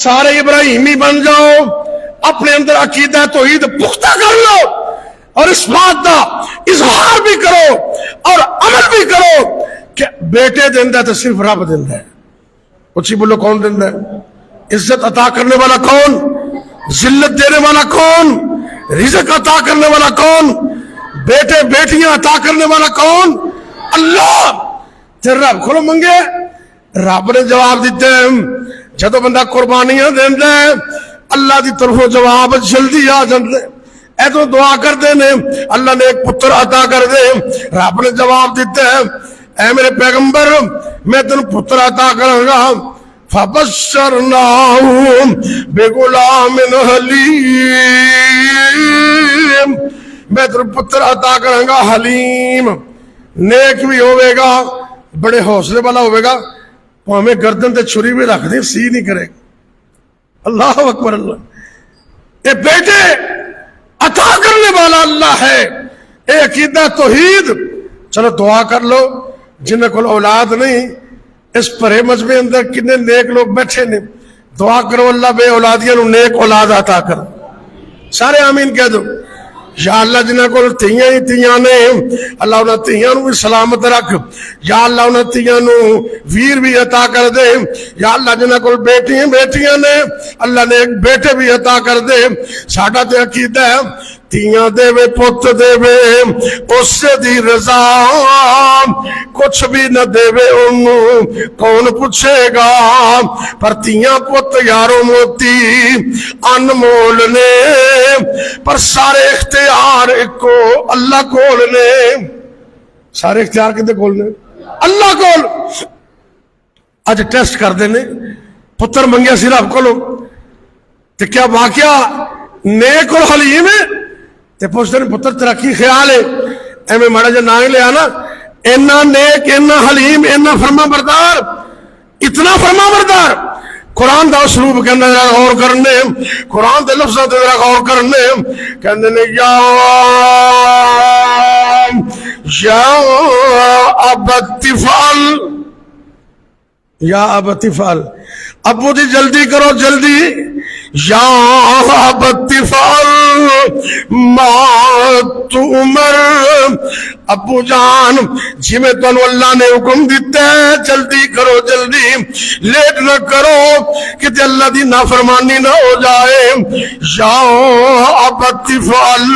سارے ابراہیمی بن جاؤ، اپنے اندر عقیدہ توحید پختہ کر لو اور اس بات کا اظہار بھی کرو اور عمل بھی کرو کہ بیٹے دیندا تو صرف رب دیندا ہے۔ اچھی بولو، کون دیندا ہے؟ عزت عطا کرنے والا کون؟ ذلت دینے والا کون؟ رزق عطا کرنے والا کون؟ بیٹے بیٹیاں عطا کرنے والا کون؟ اللہ۔ تے رب کھولو منگے، رب نے جواب دیتے ہیں جدو بندہ قربانیاں دیندا ہے اللہ دی طرفوں جواب جلدی آ جاندے۔ اے تو دعا کر دے نے اللہ نے ایک پتر عطا کر دے، رب نے جواب دیتا ہے اے میرے پیغمبر میں تن پتر عطا کروں گا، فبشرناہم بغلام حلیم، میں تن پتر عطا کروں گا حلیم، نیک بھی ہوئے گا، بڑے حوصلے والا ہوئے گا، ہمیں گردن تے چھری بھی رکھ دیں سی نہیں کرے گا۔ اللہ اکبر۔ اللہ اے بیٹے عطا کرنے والا اللہ ہے، اے عقیدہ توحید۔ چلو دعا کر لو جنہیں کو اولاد نہیں، اس پرے مذہب اندر کتنے نیک لوگ بیٹھے نے، دعا کرو اللہ بے اولادیاں نو نیک اولاد عطا کر۔ سارے آمین کہہ دو۔ یا اللہ جنہ کو تیاں ہی تیاں نے اللہ انہاں تیاں نو بھی سلامت رکھ، یا اللہ انہاں تیاں نو ویر بھی عطا کر دے، یا اللہ جنہ کو بیٹیاں بیٹیاں نے اللہ نے ایک بیٹے بھی عطا کر دے۔ ساڈا تے عقیدہ ہے تیاں دے وے پت دے وے اس دی رضا، کچھ بھی نہ دے وے انہوں کون پوچھے گا، پر تیاں پت یارو موتی انمول نے، پر سارے اختیار ایک کو اللہ کول نے۔ سارے اختیار کدے کول نے؟ اللہ کول۔ اج ٹیسٹ کر دینے پتر منگیا سی رب کولو تے کیا واقعہ نیک اور حلیم ہے؟ تے پوچھتے ہیں پتر تیرا کی خیال ہے؟ ایویں ماڑا جا نہ لیا نا، اینا نیک اینا حلیم اینا فرما بردار، اتنا فرما بردار۔ قرآن دا اسلوب کہنے غور کرنے، قرآن دے لفظ دے غور کرنے، کہنے یا ابت فعل، یا ابت فعل، ابو جی جلدی کرو جلدی، یا ابت فعل ما تؤمر، ابو جان جی میں تنو اللہ نے حکم دیتا ہے جلدی کرو جلدی، لیٹ نہ کرو کہ اللہ دی نافرمانی نہ ہو جائے۔ یا ابت فعل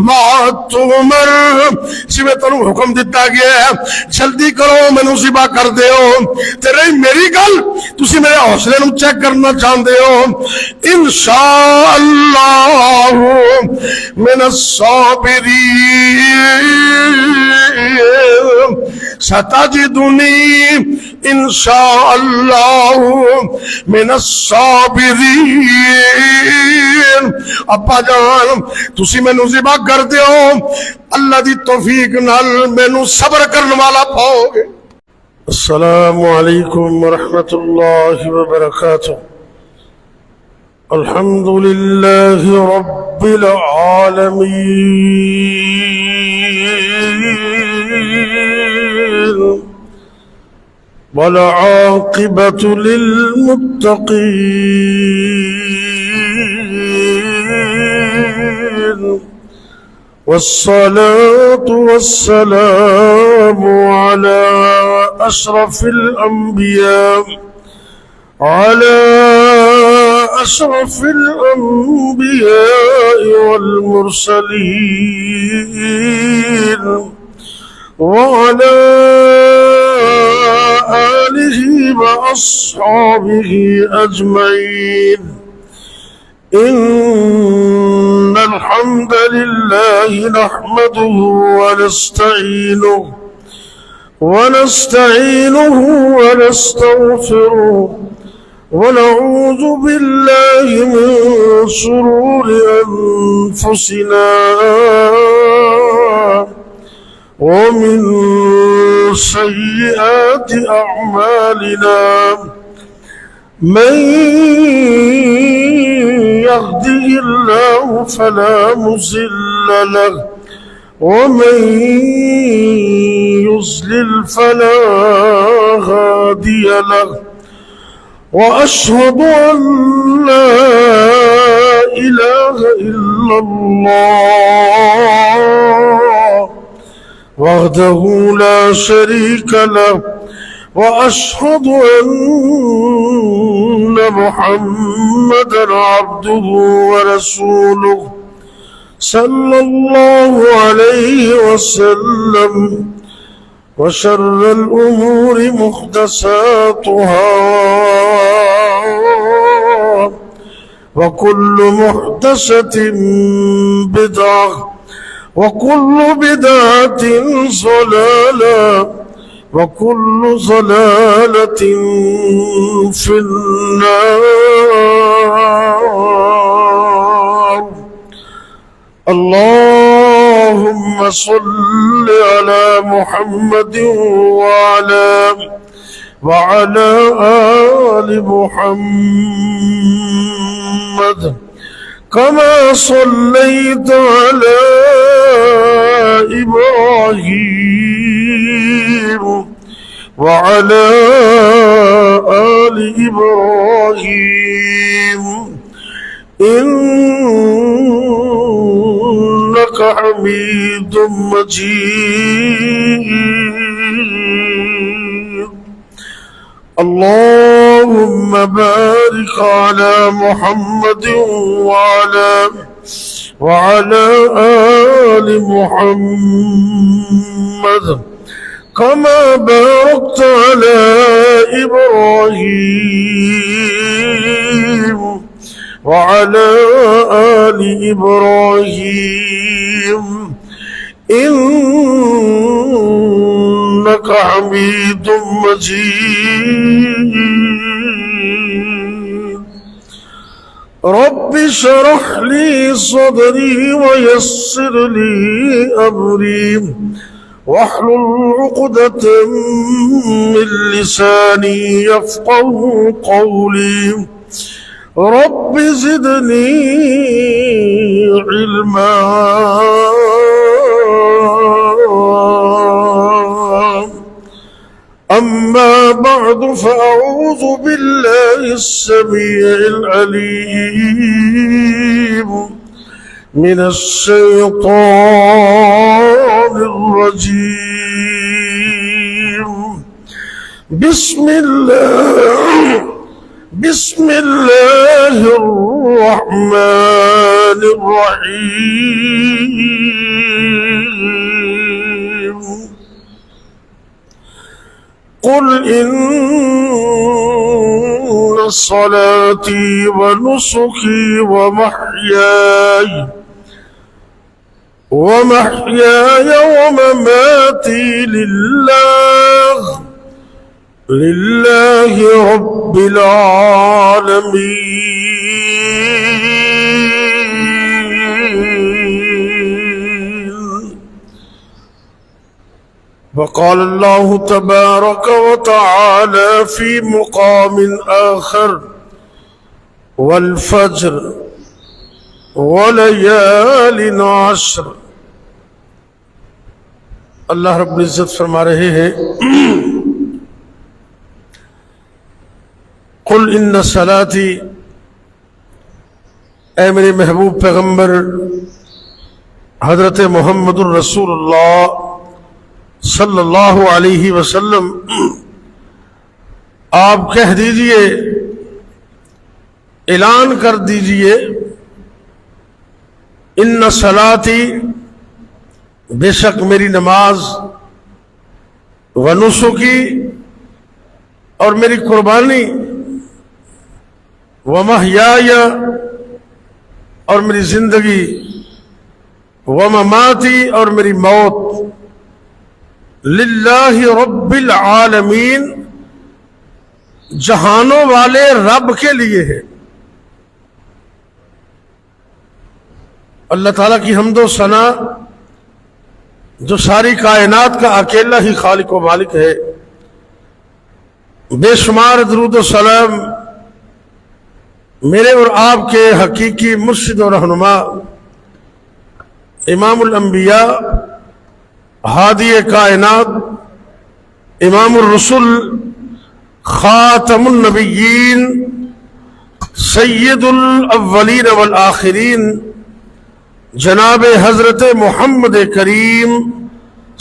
ما تؤمر، جی میں تنو حکم دیتا گیا ہے جلدی کرو، میں نصیبہ کر دے ہو تیرے میری گل تسی میرے حوصلے نو چیک کرنا چاہتے ہو۔ انشاءاللہ من الصابرین ستجدنی انشاءاللہ من الصابرین۔ ابا جان تسی میں نصیبہ کر دے ہو، اللہ دی توفیق نال میں نو صبر کرنے والا پاؤ گے۔ السلام علیکم ورحمۃ اللہ وبرکاتہ۔ الحمد للہ رب العالمین، والعاقبۃ للمتقین، والصلاة والسلام على أشرف الأنبياء، على أشرف الأنبياء والمرسلين، وعلى آله وأصحابه أجمعين۔ إن الحمد لله نحمده ونستعينه ونستغفره، ونعوذ بالله من شرور أنفسنا ومن سيئات أعمالنا، من يهده الله فلا مضل له، ومن يضلل فلا هادي له، وأشهد أن لا إله إلا الله وحده لا شريك له وأشهد أن محمدا عبده ورسوله صلى الله عليه وسلم وشر الأمور محدثاتها وكل محدثة بدعة وكل بدعة ضلالة وكل ضلالة في النار. اللهم صل على محمد وعلى آل محمد كما صليت على إبراهيم وعلى آل إبراهيم إنك حميد مجيد. اللهم بارك على محمد وعلى آل محمد كما باركت على إبراهيم وعلى آل إبراهيم إنك حميد مجيد. رب اشرح لي صدري ويسر لي أمري واحلل عقدة من لساني يفقه قولي. رب زدني علما. أما بعد فأعوذ بالله السميع العليم من الشيطان الرجيم. بسم الله الرحمن الرحيم. قل إن صلاتي ونسكي ومحياي ومماتي لله رب العالمين. وقال الله تبارك وتعالى في مقام آخر والفجر وليال عشر. اللہ رب العزت فرما رہے ہیں قل ان صلاتی، اے میرے محبوب پیغمبر حضرت محمد الرسول اللہ صلی اللہ علیہ وسلم، آپ کہہ دیجئے، اعلان کر دیجئے، ان صلاتی، بے شک میری نماز، ونسکی، اور میری قربانی، ومحیای، اور میری زندگی، ومماتی، اور میری موت، للہ رب العالمین، جہانوں والے رب کے لیے ہے۔ اللہ تعالیٰ کی حمد و ثنا، جو ساری کائنات کا اکیلا ہی خالق و مالک ہے، بے شمار درود و سلام میرے اور آپ کے حقیقی مرشد و رہنما امام الانبیاء، ہادی کائنات، امام الرسل خاتم النبیین سید الاولین والآخرین جناب حضرت محمد کریم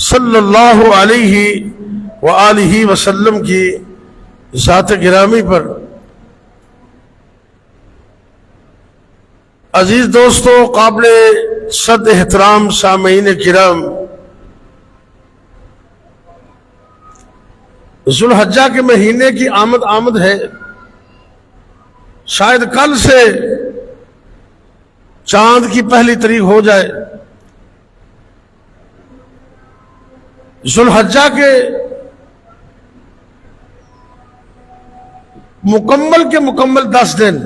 صلی اللہ علیہ وآلہ وسلم کی ذات گرامی پر عزیز دوستو، قابل صد احترام سامعین کرام، ذوالحجہ کے مہینے کی آمد ہے۔ شاید کل سے چاند کی پہلی تاریخ ہو جائے۔ ذوالحجہ کے مکمل 10 دن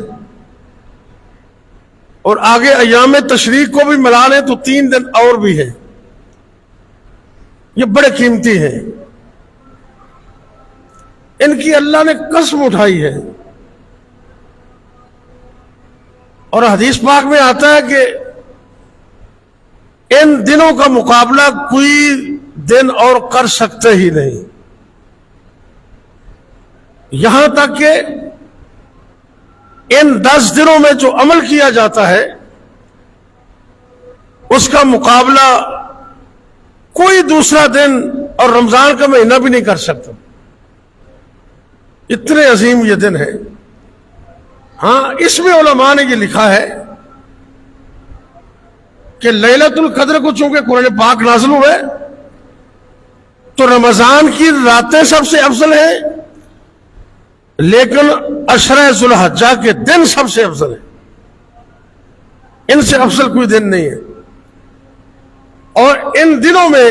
اور آگے ایام تشریق کو بھی ملا لیں تو 3 دن اور بھی ہیں۔ یہ بڑے قیمتی ہیں، ان کی اللہ نے قسم اٹھائی ہے، اور حدیث پاک میں آتا ہے کہ ان دنوں کا مقابلہ کوئی دن اور کر سکتے ہی نہیں، یہاں تک کہ ان 10 دنوں میں جو عمل کیا جاتا ہے اس کا مقابلہ کوئی دوسرا دن اور رمضان کا مہینہ بھی نہیں کر سکتا، اتنے عظیم یہ دن ہے۔ ہاں، اس میں علماء نے یہ لکھا ہے کہ لیلۃ القدر کو چونکہ قرآن پاک نازل ہوئے تو رمضان کی راتیں سب سے افضل ہیں، لیکن عشرہ ذوالحجہ کے دن سب سے افضل ہے، ان سے افضل کوئی دن نہیں ہے۔ اور ان دنوں میں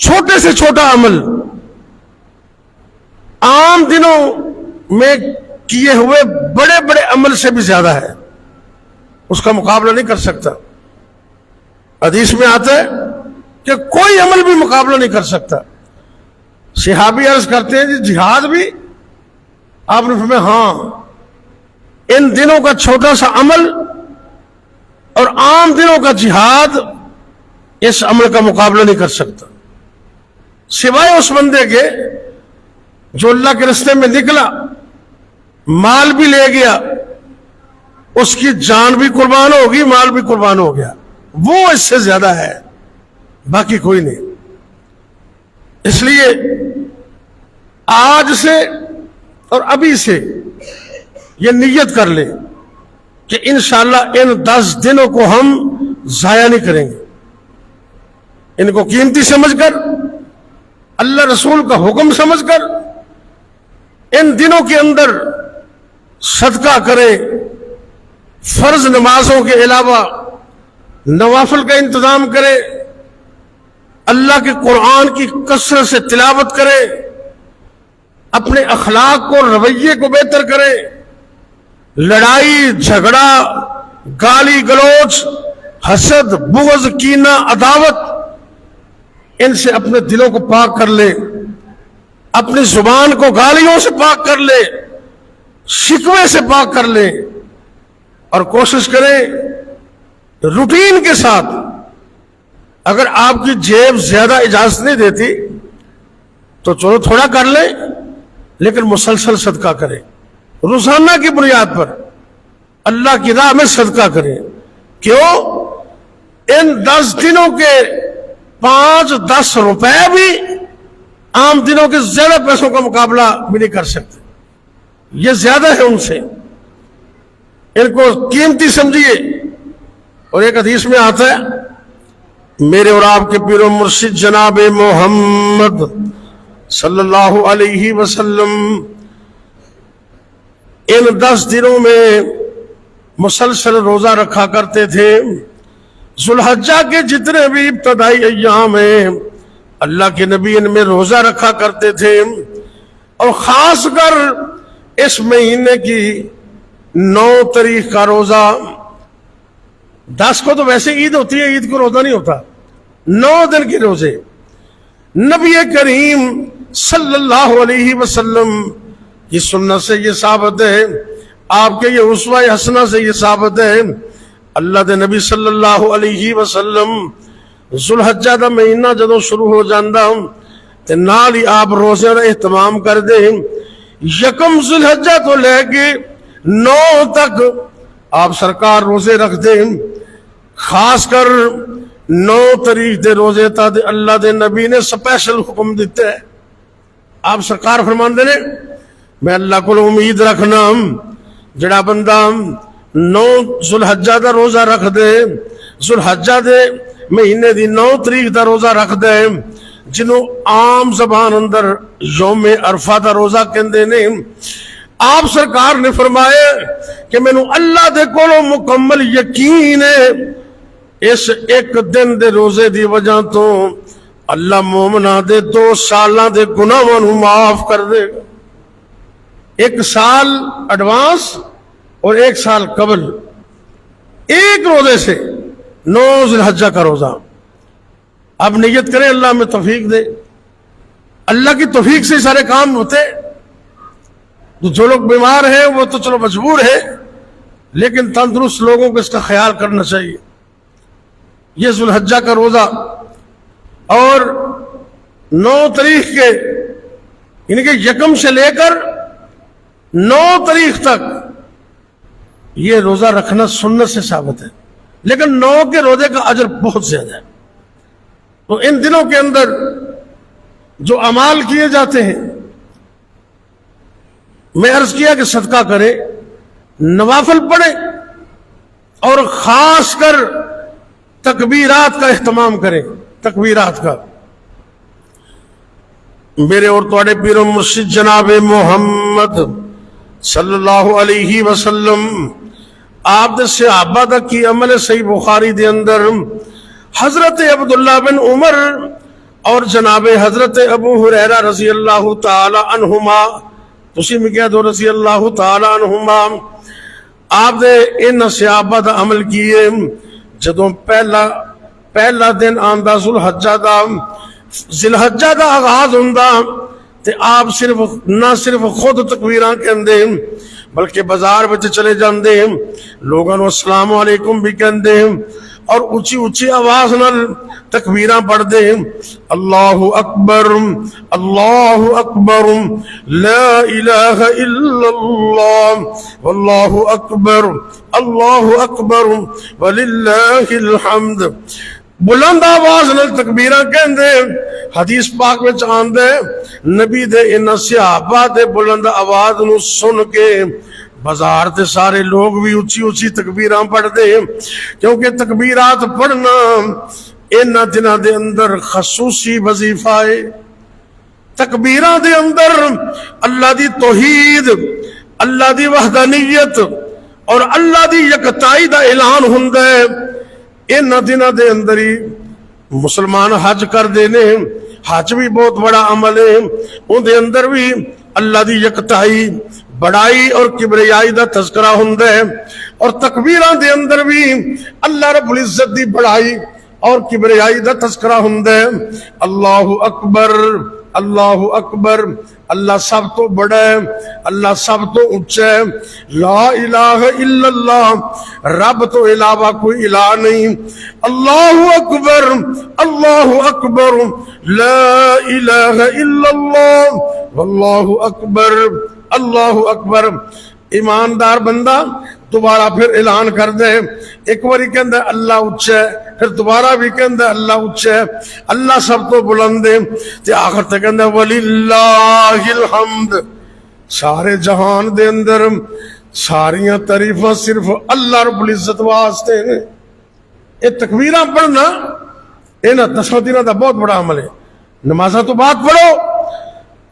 چھوٹے سے چھوٹا عمل عام دنوں میں کیے ہوئے بڑے بڑے عمل سے بھی زیادہ ہے، اس کا مقابلہ نہیں کر سکتا۔ حدیث میں آتا ہے کہ کوئی عمل بھی مقابلہ نہیں کر سکتا۔ صحابی عرض کرتے ہیں جی جہاد بھی؟ آپ نے فرمایا ہاں، ان دنوں کا چھوٹا سا عمل اور عام دنوں کا جہاد اس عمل کا مقابلہ نہیں کر سکتا، سوائے اس بندے کے جو اللہ کے راستے میں نکلا، مال بھی لے گیا، اس کی جان بھی قربان ہوگی، مال بھی قربان ہو گیا، وہ اس سے زیادہ ہے، باقی کوئی نہیں۔ اس لیے آج سے اور ابھی سے یہ نیت کر لیں کہ انشاءاللہ ان 10 دنوں کو ہم ضائع نہیں کریں گے، ان کو قیمتی سمجھ کر، اللہ رسول کا حکم سمجھ کر ان دنوں کے اندر صدقہ کریں، فرض نمازوں کے علاوہ نوافل کا انتظام کریں، اللہ کے قرآن کی کثرت سے تلاوت کریں، اپنے اخلاق کو، رویے کو بہتر کریں، لڑائی جھگڑا، گالی گلوچ، حسد، بغض، کینہ، عداوت، ان سے اپنے دلوں کو پاک کر لیں، اپنی زبان کو گالیوں سے پاک کر لیں، شکوے سے پاک کر لیں، اور کوشش کریں روٹین کے ساتھ، اگر آپ کی جیب زیادہ اجازت نہیں دیتی تو چلو تھوڑا کر لیں، لیکن مسلسل صدقہ کریں، روزانہ کی بنیاد پر اللہ کی راہ میں صدقہ کریں۔ کیوں؟ ان 10 دنوں کے 5-10 روپے بھی عام دنوں کے زیادہ پیسوں کا مقابلہ بھی نہیں کر سکتے، یہ زیادہ ہے ان سے، ان کو قیمتی سمجھیے۔ اور ایک حدیث میں آتا ہے، میرے اور آپ کے پیر و مرشد جناب محمد صلی اللہ علیہ وسلم ان 10 دنوں میں مسلسل روزہ رکھا کرتے تھے۔ ذوالحجہ کے جتنے بھی ابتدائی ایام ہیں اللہ کے نبی ان میں روزہ رکھا کرتے تھے، اور خاص کر اس مہینے کی 9 تاریخ کا روزہ، 10 کو تو ویسے عید ہوتی ہے، عید کو روزہ نہیں ہوتا، 9 دن کے روزے۔ نبی کریم صلی اللہ علیہ وسلم کی سنت سے یہ ثابت ہے، آپ کے یہ اسوہ حسنہ سے یہ ثابت ہے، اللہ دے نبی صلی اللہ علیہ وسلم ذوالحجہ دا مہینہ جدوں شروع ہو جاندا تے نال ہی آپ روزے کا اہتمام کر دیں. یکم ذی الحجہ تو لے کے 9 تک آپ سرکار روزے رکھ دیں. خاص کر 9 تاریخ دے روزے تا دے اللہ دے نبی نے سپیشل حکم دیتے ہیں. آپ سرکار فرماندے نے میں اللہ کو امید رکھنا جڑا بندہ 9 ذی الحجہ دا روزہ رکھ دے, ذی الحجہ دے مہینے دی 9 تاریخ دا روزہ رکھ دے, جنہوں عام زبان اندر یوم عرفہ دا روزہ کہندے نے. آپ سرکار نے فرمایا کہ مینوں اللہ دے کولوں مکمل یقین ہے اس ایک دن دے روزے دی وجہ تو اللہ مومناں دے 2 سالاں دے گناہاں نوں معاف کر دے گا. 1 سال ایڈوانس اور 1 سال قبل, ایک روزے سے 9 ذی الحجہ کا روزہ. اب نیت کریں اللہ میں توفیق دے. اللہ کی توفیق سے سارے کام ہوتے. جو لوگ بیمار ہیں وہ تو چلو مجبور ہے, لیکن تندرست لوگوں کو اس کا خیال کرنا چاہیے. یہ ذی الحجہ کا روزہ اور 9 تاریخ کے یعنی کہ یکم سے لے کر 9 تاریخ تک یہ روزہ رکھنا سنت سے ثابت ہے, لیکن 9 کے روزے کا اجر بہت زیادہ ہے. تو ان دنوں کے اندر جو اعمال کیے جاتے ہیں, میں عرض کیا کہ صدقہ کرے, نوافل پڑھے, اور خاص کر تکبیرات کا اہتمام کریں. تکبیرات کا میرے اور تواڈے پیر و مرشد جناب محمد صلی اللہ علیہ وسلم آپ دے صحابہ دا کی عمل صحیح بخاری دے اندر حضرت عبداللہ بن عمر اور جناب حضرت ابو ہریرہ رضی اللہ تعالی عنہما, تسی میں کہہ دو رضی اللہ تعالی عنہما, آپ دے ان صحابہ دا عمل کیے. جدوں پہلا دن آندا ذی الحجہ دا آغاز ہوندا تے آپ نہ صرف خود تکبیراں کہندے بلکہ بازار وچ چلے جاندے, لوگاں نوں السلام علیکم بھی کہندے اور اونچی اونچی آواز نال تکبیراں پڑھدے. اللہ اکبر اللہ اکبر لا الہ الا اللہ واللہ اکبر وللہ الحمد. بلند آواز نال تکبیراں کہندے. حدیث پاک وچ آندے نبی دے انہاں صحابہ دے بلند آواز نو سن کے بازار تے سارے لوگ بھی اونچی اونچی تکبیراں پڑھدے, کیونکہ تکبیرات پڑھنا انہاں دناں دے اندر خصوصی وظیفہ ہے. تکبیراں دے اندر اللہ دی توحید, اللہ دی وحدانیت اور اللہ دی یکتائی دا اعلان ہوندا ہے. انہاں دناں دے اندر ہی مسلمان حج کر دینے. حج بھی بہت بڑا عمل ہے, ان دے اندر بھی اللہ دی یکتائی, بڑائی اور کبریائی دا تذکرہ ہوندا ہے, اور تکبیراں دے اندر بھی اللہ رب العزت دی بڑائی اور کبریائی دا تذکرہ ہوندا ہے. اللہ اکبر اللہ اکبر, اللہ سب تو بڑا ہے, اللہ سب تو اونچا ہے. لا الہ الا اللہ, رب تو علاوہ کوئی الہ نہیں. اللہ اکبر لا الہ الا اللہ واللہ اکبر اللہ اکبر. ایماندار بندہ دوبارہ پھر اعلان کر دے. ایک باری کہندا اللہ اونچا ہے, پھر دوبارہ بھی کہندا اللہ اونچا ہے, اللہ سب تو بلند ہے, تے آخر تے کہندا وللہ الحمد. سارے جہان دے اندر ساریاں تعریفاں صرف اللہ رب العزت واسطے نے. یہ تکبیراں پڑھنا انہاں 10 دنوں دا بہت بڑا عمل ہے. نمازاں تو بعد پڑھو,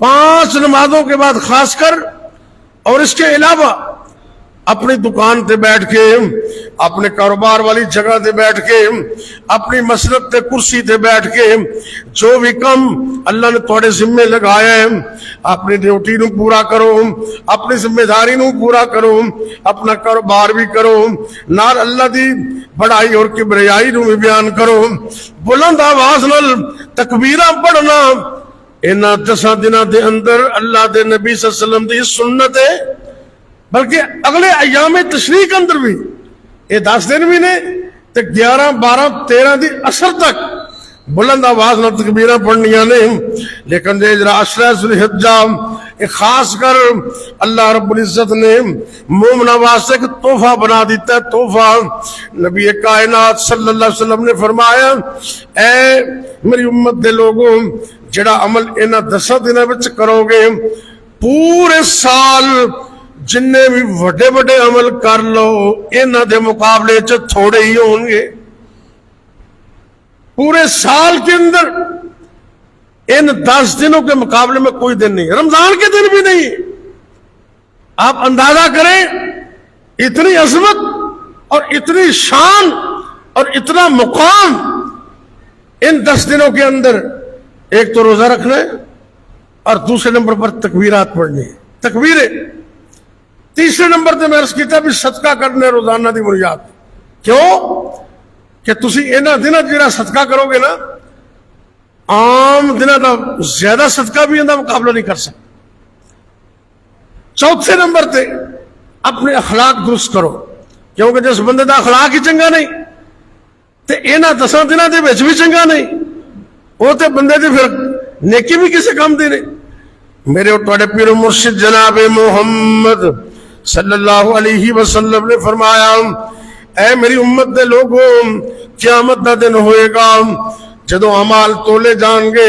5 نمازوں کے بعد خاص کر, اور اس کے علاوہ اپنی دکان تے بیٹھ کے, اپنے کاروبار والی جگہ تے بیٹھ کے, اپنی مسجد تے کرسی تے بیٹھ کے جو بھی کم اللہ نے تھوڑے ذمے لگایا ہے اپنی ڈیوٹی نو پورا کرو, اپنی ذمہ داری نو پورا کرو, اپنا کاروبار بھی کرو, نال اللہ دی بڑائی اور کبریائی نو بھی بیان کرو. بلند آواز نال تکبیراں پڑھنا انہاں 10 دنوں دے اندر اللہ دے نبی صلی اللہ علیہ وسلم دی سنت ہے. بلکہ اگلے ایام تشریق اندر بھی یہ 10 دن بھی نے تے 11 12 13 دی اثر تک بلند آواز نہ تکبیریں پڑھنیاں نے، لیکن جے جرا عشرہ ذوالحجہ ایک خاص کر اللہ رب العزت نے مومنہ واسطے ایک تحفہ بنا دیتا ہے، تحفہ۔ نبی کائنات صلی اللہ علیہ وسلم نے فرمایا، اے میری امت دے لوگوں، جڑا عمل انہاں 10 دنوں وچ کرو گے، پورے سال جننے بھی وڈے وڈے عمل کر لو انہاں دے مقابلے چ تھوڑے ہی ہوں گے۔ پورے سال کے اندر ان 10 دنوں کے مقابلے میں کوئی دن نہیں، رمضان کے دن بھی نہیں۔ آپ اندازہ کریں اتنی عظمت اور اتنی شان اور اتنا مقام ان 10 دنوں کے اندر۔ ایک تو روزہ رکھنا ہے اور دوسرے نمبر پر تکبیرات پڑھنی ہے، تکبیریں۔ تیسرے نمبر تے میں عرض کیتا بھی صدقہ کرنے روزانہ دی بنیاد۔ کیوں کہ تسی انہاں دنوں جڑا صدقہ کرو گے نا، عام دنوں دا زیادہ صدقہ بھی انہاں مقابلہ نہیں کر سکتے۔ چوتھے نمبر تے اپنے اخلاق درست کرو، کیونکہ جس بندے دا اخلاق ہی چنگا نہیں تے انہاں 10 دنوں دے وچ بھی چنگا نہیں، وہ تے بندے دی پھر نیکی بھی کسے کام دی نہیں۔ میرے اور تواڈے پیر مرشد جناب محمد صلی اللہ علیہ وسلم نے فرمایا، اے میری امت دے لوگوں، قیامت دا دن ہوئے گا جدو اعمال تولے جان گے،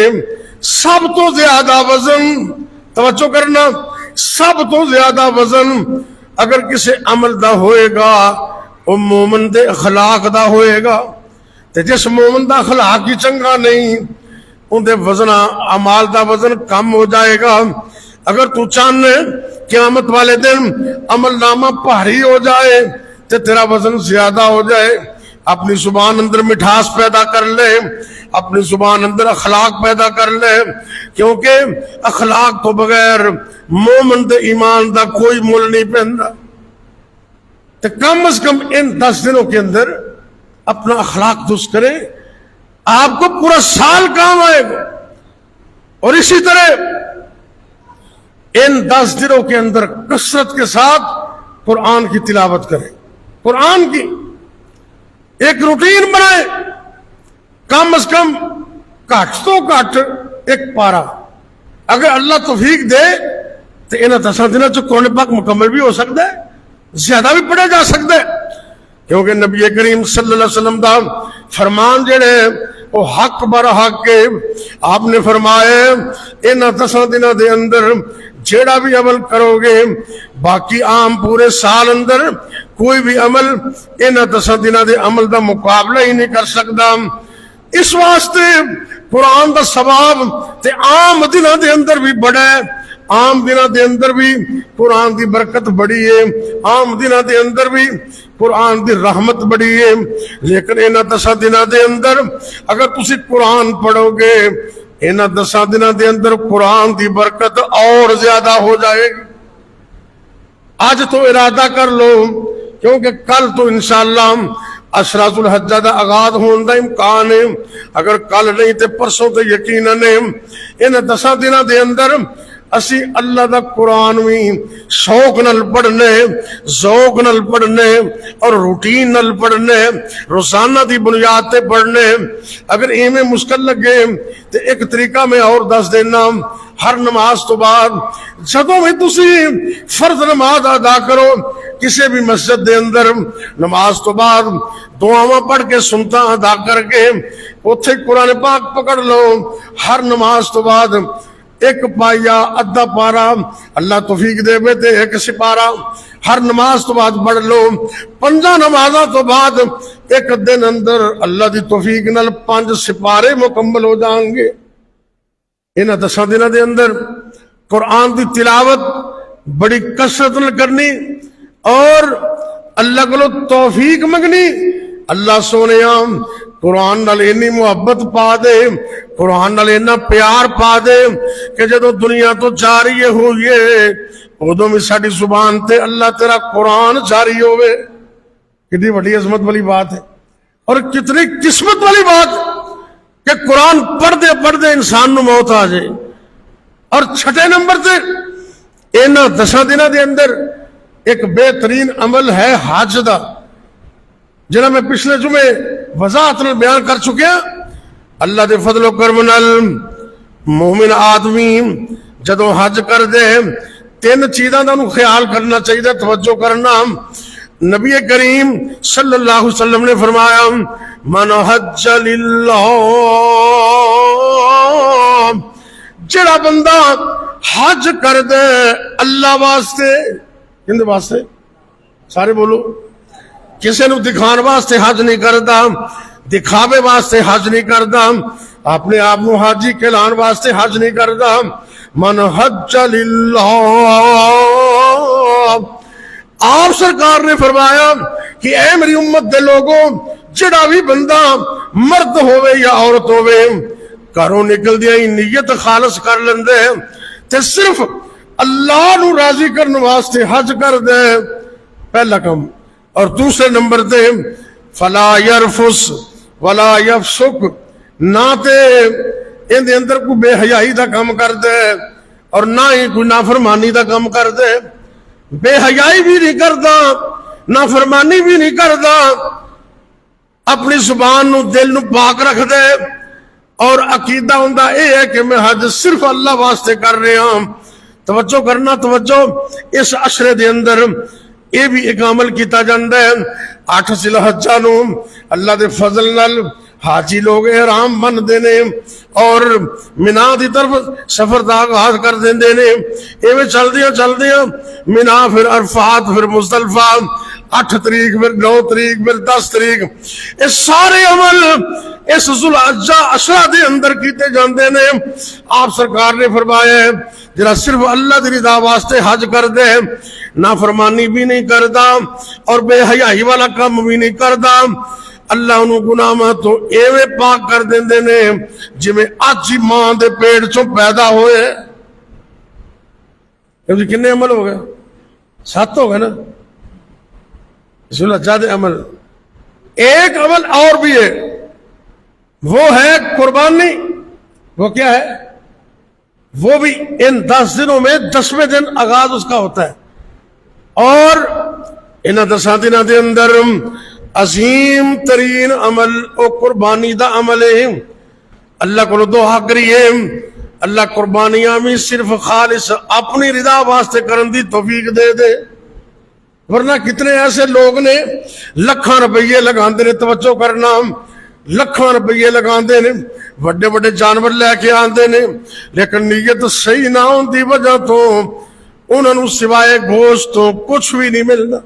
سب تو زیادہ وزن، توجہ کرنا، سب تو زیادہ وزن اگر کسی عمل دا ہوئے گا وہ مومن دے اخلاق دا ہوئے گا۔ تے جس مومن دا اخلاق ہی چنگا نہیں ان دے وزن اعمال دا وزن کم ہو جائے گا۔ اگر تو چاہنے قیامت والے دن عمل نامہ بھاری ہو جائے تے تیرا وزن زیادہ ہو جائے، اپنی زبان اندر مٹھاس پیدا کر لے، اپنی زبان اندر اخلاق پیدا کر لے، کیونکہ اخلاق تو بغیر مومن دے ایمان دا کوئی مول نہیں پہندا۔ تو کم از کم ان 10 دنوں کے اندر اپنا اخلاق درست کریں، آپ کو پورا سال کام آئے گا۔ اور اسی طرح ان 10 دنوں کے اندر کثرت کے ساتھ قرآن کی تلاوت کریں، قرآن کی ایک روٹین بنائیں، کم از کم گھٹ تو گھٹ ایک پارا۔ اگر اللہ توفیق دے تو انہاں 10 دنوں چ قرآن پاک مکمل بھی ہو سکتا ہے، زیادہ بھی پڑھا جا سکتا ہے، کیونکہ نبی کریم صلی اللہ علیہ وسلم دا فرمان جڑے وہ حق بر حق کے، آپ نے فرمایا انہاں 10 دنوں دے اندر جیڑا بھی عمل کرو گے، باقی عام پورے سال اندر کوئی بھی عمل انہاں 10 دنوں دے عمل دا مقابلہ ہی نہیں کر سکتا۔ اس واسطے قرآن دا ثواب تے عام دنوں دے اندر بھی بڑا ہے، عام دنوں دے اندر بھی قرآن دی برکت بڑی ہے، عام دنوں دے اندر بھی قرآن دی رحمت بڑی ہے۔ لیکن انہاں 10 دنوں دے اندر اگر تسی قرآن پڑھو گے، انہاں 10 دنوں دے اندر قرآن دی برکت اور زیادہ ہو جائے گی۔ آج تو ارادہ کر لو، کیونکہ کل تو انشاءاللہ عشرہ ذوالحجہ دا آغاز ہون دا امکان ہے، اگر کل نہیں تے پرسوں تے یقیناً انہاں 10 دنوں دے اندر اسی اللہ دا قرآن بھی شوق نال پڑھنے، ذوق نال پڑھنے اور روٹین نال پڑھنے، روزانہ دی بنیاد تے پڑھنے۔ اگر ایویں مشکل لگے تو ایک طریقہ میں اور دس دینا، ہر نماز تو بعد جدوں بھی تسی فرض نماز ادا کرو کسی بھی مسجد دے اندر، نماز تو بعد دعاواں پڑھ کے سنتا ادا کر کے اوتھے قرآن پاک پکڑ لو۔ ہر نماز تو بعد ایک پایا ادھا پارا، اللہ توفیق دے بے تے ایک سپارہ ہر نماز تو بعد پڑھ لو۔ 5 نمازاں تو بعد ایک دن اندر اللہ دی توفیق نال 5 سپارے مکمل ہو جائیں گے۔ انہاں 10 دنوں دے اندر قرآن دی تلاوت بڑی کثرت نال کرنی اور اللہ کو توفیق منگنی۔ اللہ سونیا قرآن نال اتنی محبت پا دے، قرآن نال اتنا پیار پا دے کہ جدو دنیا تو جاری ہوئی ہے ادو بھی ساری زبان تے اللہ تیرا قرآن جاری ہوئے۔ کتنی بڑی عظمت والی بات ہے اور کتنی قسمت والی بات کہ قرآن پڑھ دے انسان نو موت آ جائے۔ اور چھٹے نمبر تے انہاں 10 دنوں دے اندر ایک بہترین عمل ہے حج دا، جنہاں میں پچھلے جمعے وضاحت بیان کر چکیا اللہ دے فضل و کرم نال مومن آدمی جدوں حج کر دے تین چیزاں دا نو خیال کرنا چاہیے، توجہ کرنا۔ نبی کریم صلی اللہ علیہ وسلم نے فرمایا من حج للہ، جڑا بندہ حج کر دے اللہ واسطے، کن واسطے؟ سارے بولو۔ کسے نو دکھان واسطے حج نہیں کردا، دکھاوے واسطے حج نہیں کردا، اپنے آپ نو حاجی کہلان واسطے حج نہیں کردا۔ من حج للہ، آپ سرکار نے فرمایا کہ اے میری امت دے لوگوں، جڑا بھی بندہ مرد ہوئے یا عورت ہوئے گھروں نکل دیا ہی نیت خالص کر لیندے تے صرف اللہ نو راضی کرنے واسطے حج کر دے، پہلا کم۔ اور دوسرے نمبر تے فلا یرفس ولا یفسق، نہ تے ان دے اندر کوئی بے حیائی دا کام کر دے اور نہ ہی کوئی نافرمانی دا کام کر دے۔ بے حیائی بھی نہیں کردا، نافرمانی بھی نہیں کردا، اپنی زبان نو دل نو پاک رکھ دے اور عقیدہ ہوندا اے ہے کہ میں حج صرف اللہ واسطے کر رہا ہوں۔ توجہ کرنا، توجہ۔ اس عشرے دے اندر یہ بھی ایک عمل کیتا جاندا ہے، 8 ذی الحجہ نو اللہ دے فضل نال حاجی لوگ احرام بندے نے اور مینا دی طرف سفر دا آغاز کر دیندے نے۔ ایویں چلدیاں مینا، پھر عرفات، پھر مزدلفہ، 8 تاریخ، پھر 9 تاریخ، پھر 10 تاریخ، یہ سارے عمل اس ذو الحجہ عشرہ دے اندر کیتے جاندے نے۔ آپ سرکار نے فرمایا ہے جڑا صرف اللہ دی رضا واسطے حج کر دے، نافرمانی بھی نہیں کردا اور بے حیائی والا کام بھی نہیں کردا، اللہ انہوں گناہ تو ایویں پاک کر دیندے نے جویں اج ہی ماں دے پیٹ چوں پیدا ہوئے۔ کنے عمل ہو گئے؟ 7 ہو گئے نا ذو الحجہ دے عمل۔ ایک عمل اور بھی ہے، وہ ہے قربانی۔ وہ کیا ہے؟ وہ بھی ان 10 دنوں میں 10ویں دن آغاز اس کا ہوتا ہے، اور ان 10 دنوں دے اندر عظیم ترین عمل او قربانی دا عمل ہے۔ اللہ کو دعا کریے اللہ قربانیاں بھی صرف خالص اپنی رضا واسطے کرن دی توفیق دے دے، ورنہ کتنے ایسے لوگ نے لکھاں روپیے لگاندے نے، توجہ کرنا، لکھاں روپیے لگاندے نے، بڑے بڑے جانور لے کے آندے نے، لیکن نیت صحیح نہ ہون دی وجہ تو انہوں نے سوائے گوشت تو کچھ بھی نہیں ملنا،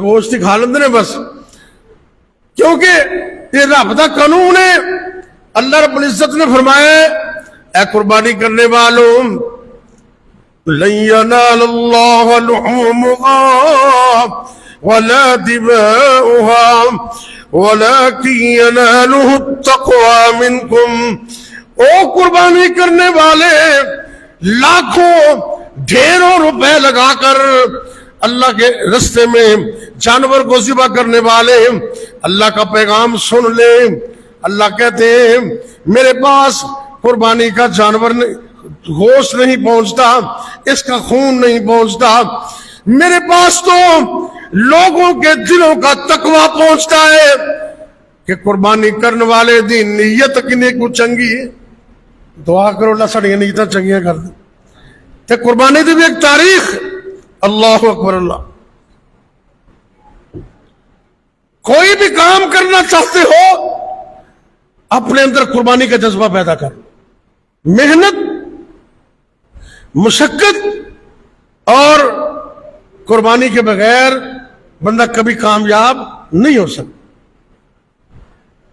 گوشت ہی کھا لیندے نے بس، کیونکہ یہ رب دا قانون ہے۔ اللہ رب العزت نے فرمایا اے قربانی کرنے والوں لن ينال الله لحومها ولا دماؤها ولكن يناله التقوى منكم۔ او قربانی کرنے والے لاکھوں ڈھیروں روپے لگا کر اللہ کے رستے میں جانور کو ذبح کرنے والے اللہ کا پیغام سن لے۔ اللہ کہتے ہیں میرے پاس قربانی کا جانور گوشت نہیں پہنچتا، اس کا خون نہیں پہنچتا، میرے پاس تو لوگوں کے دلوں کا تقوی پہنچتا ہے کہ قربانی کرنے والے دی نیت کنے کو چنگی ہے۔ دعا کرو اللہ ساڑیاں نیتاں چنگیاں کر دیں تے قربانی دی بھی ایک تاریخ۔ اللہ اکبر اللہ۔ کوئی بھی کام کرنا چاہتے ہو اپنے اندر قربانی کا جذبہ پیدا کر، محنت، مشقت اور قربانی کے بغیر بندہ کبھی کامیاب نہیں ہو سکتا۔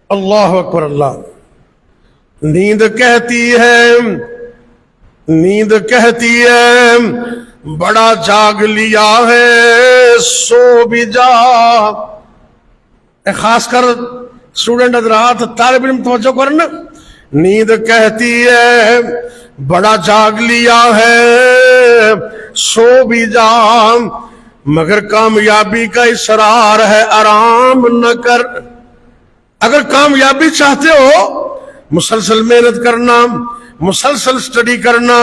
اللہ اکبر اللہ۔ نیند کہتی ہے بڑا جاگ لیا ہے سو بھی جا۔ خاص کر اسٹوڈنٹ حضرات، طالب علم توجہ کرنا، نیند کہتی ہے بڑا جاگ لیا ہے سو بھی جا، مگر کامیابی کا اصرار ہے آرام نہ کر۔ اگر کامیابی چاہتے ہو مسلسل محنت کرنا، مسلسل سٹڈی کرنا،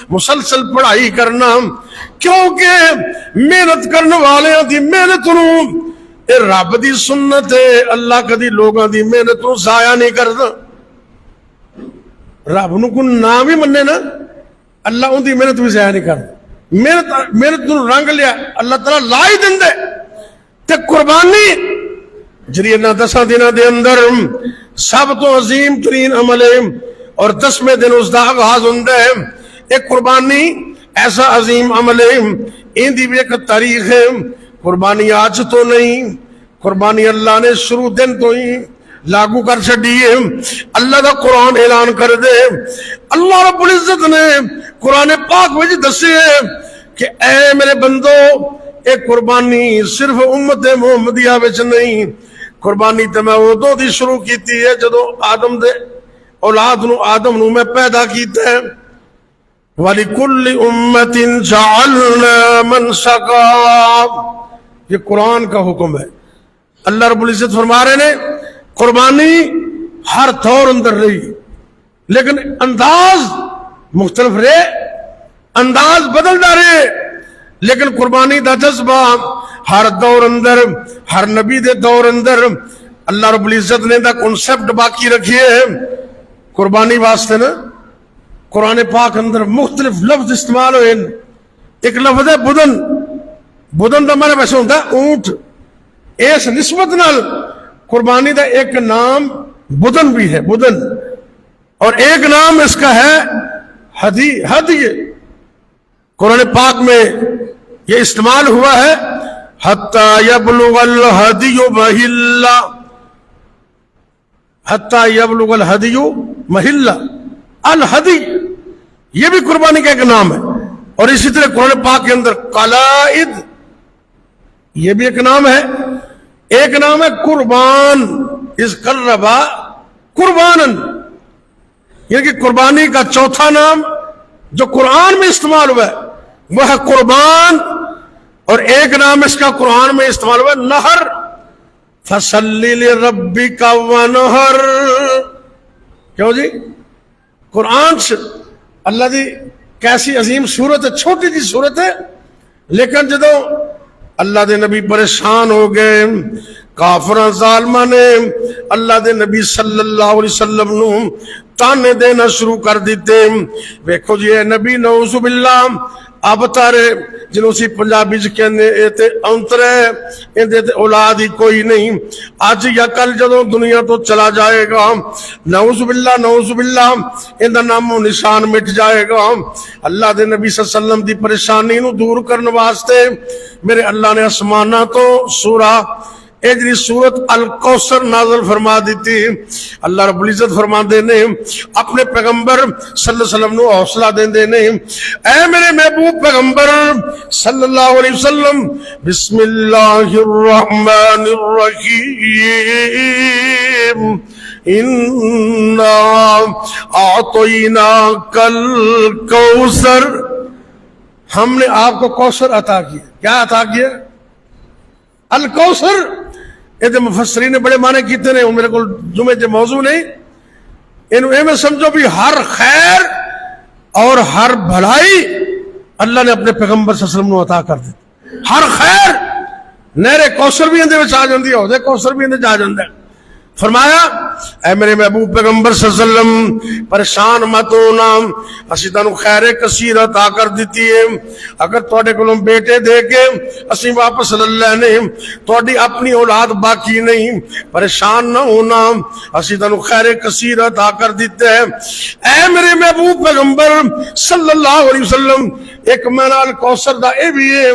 مسلسل پڑھائی کرنا، کیونکہ محنت کرنے والے دی محنت نو اے رب دی سنت ہے، اللہ کدی لوگاں دی محنت نو ضائع نہیں کردا۔ رب نو کوئی نہ بھی منے نا اللہ ان دی محنت بھی ضائع نہیں کرتا. محنت نو رنگ لیا اللہ تعالیٰ لا ہی دے. تے قربانی جڑی انہاں 10 دنوں دے اندر سب تو عظیم ترین عمل ہے اور 10ویں دن اس دا آغاز ہوندا ہے. ایک قربانی ایسا عظیم عمل ہے, ان دی بھی ایک تاریخ ہے. قربانی آج تو نہیں, قربانی اللہ نے شروع دن تو ہی لاگو کر چڑی ہے. اللہ دا قرآن اعلان کر دے, اللہ رب العزت نے قرآن پاک وچ دسے کہ اے میرے بندو ایک قربانی صرف امت محمدیہ وچ نہیں, قربانی تے میں ادوں دی شروع کیتی ہے جدو آدم دے اولاد نو آدم نو میں پیدا کیتا ہے. وَلِكُلِّ أُمَّةٍ جَعَلْنَا مَنْسَكًا, یہ قرآن کا حکم ہے. اللہ رب العزت فرما رہے نے قربانی ہر دور اندر رہی لیکن انداز مختلف رہے, انداز بدلتا رہے, لیکن قربانی دا جذبہ ہر دور اندر, ہر نبی دے دور اندر اللہ رب العزت نے دا کنسپٹ باقی رکھیے ہے. قربانی واسطے نا قرآن پاک اندر مختلف لفظ استعمال ہوئے. ایک لفظ ہے بدن, بدن دا معنی ویسے ہوتا ہے اونٹ. اس نسبت نال قربانی دا ایک نام بدن بھی ہے, بدن, اور ایک نام اس کا ہے ہدی. ہدی قرآن پاک میں یہ استعمال ہوا ہے حتی یبلغ الہدی محلہ, حتی یبلغ الہدی محلہ. الہدی یہ بھی قربانی کا ایک نام ہے. اور اسی طرح قرآن پاک کے اندر قلائد یہ بھی ایک نام ہے. ایک نام ہے قربان, اس قربا قربانن, یعنی کہ قربانی کا چوتھا نام جو قرآن میں استعمال ہوا ہے وہ ہے قربان. اور ایک نام اس کا قرآن میں استعمال ہوا ہے نہر, فصلی لربک ونہر. کیوں جی؟ قرآن سے اللہ دی کیسی عظیم صورت ہے, چھوٹی جی صورت ہے, لیکن جدو اللہ دے نبی پریشان ہو گئے, کافراں ظالماں نے اللہ دے نبی صلی اللہ علیہ وسلم نو تانے دینا شروع کر دیتے. ویکھو جی اے نبی نعوذ باللہ اب تارے جنہوں سی پنجابی جی کہنے اے تے انترے اندے تے اولاد ہی کوئی نہیں, آج یا کل جدوں دنیا تو چلا جائے گا نعوذ باللہ اندہ نام و نشان مٹ جائے گا. اللہ دے نبی صلی اللہ علیہ وسلم دی پریشانی نو دور کرنے واسطے میرے اللہ نے آسمانہ تو سورہ اجری سورت الکوثر نازل فرما دیتی. اللہ رب العزت فرما دینے اپنے پیغمبر صلی اللہ علیہ وسلم نو حوصلہ دین دینے, اے میرے محبوب پیغمبر صلی اللہ علیہ وسلم, بسم اللہ الرحمن الرحیم, اِنَّا أَعْطَيْنَاكَ الْكَوْثَرَ, ہم نے آپ کو کوثر عطا کیا. کیا عطا کیا؟ الکوثر. یہ مفسرین نے بڑے معنی کیتے ہیں, میرے کو جمعے کے موضوع نہیں, انہوں میں سمجھو بھی ہر خیر اور ہر بھلائی اللہ نے اپنے پیغمبر صلی اللہ علیہ وسلم کو عطا کر دی. ہر خیر نہر کوثر بھی اندے وچ آ جاندی ہے, عہدے کوثر بھی اندے آ جاندا ہے. فرمایا اے میرے محبوب پیغمبر صلی اللہ علیہ وسلم پریشان مت ہونا, اسی تانوں خیر کثیر عطا کر دیتی ہے. اگر تواڈے کولوں بیٹے دے کے اسی واپس لے لینے, تواڈی اپنی اولاد باقی نہیں, پریشان نہ ہونا, اسی تانوں خیر کثیر عطا کر دیتے ہیں. اے میرے محبوب پیغمبر صلی اللہ علیہ وسلم, ایک معنی کوثر دا اے بھی ہے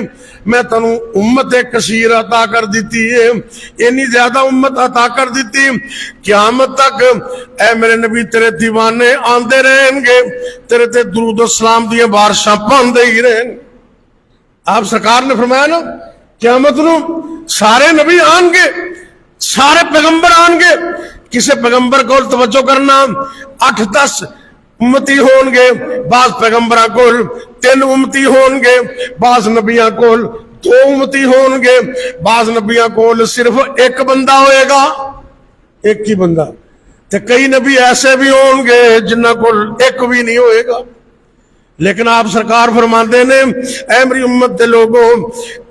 میں تنوں امت کثیر عطا کر دیتی ہے, اتنی زیادہ امت عطا کر دیتی قیامت تک اے میرے نبی تیرے دیوانے آندے رہیں گے, تیرے تے درود و سلام دیے بارشاں پاندے ہی رہیں. آپ سرکار نے فرمایا نا قیامت نو سارے نبی آن گے, سارے پیغمبر آن گے, کسے پیغمبر کو توجہ کرنا 8-10 امتی ہون گے, بعض پیغمبراں کول 3 امتی ہون گے, بعض نبیاں کول 2 امتی ہون گے, بعض نبیاں کول صرف 1 بندہ ہوئے گا, 1 ہی بندہ. تے کئی نبی ایسے بھی ہون گے جنہاں کول 1 بھی نہیں ہوئے گا. لیکن آپ سرکار فرماندے نے اے میری امت دے لوگوں,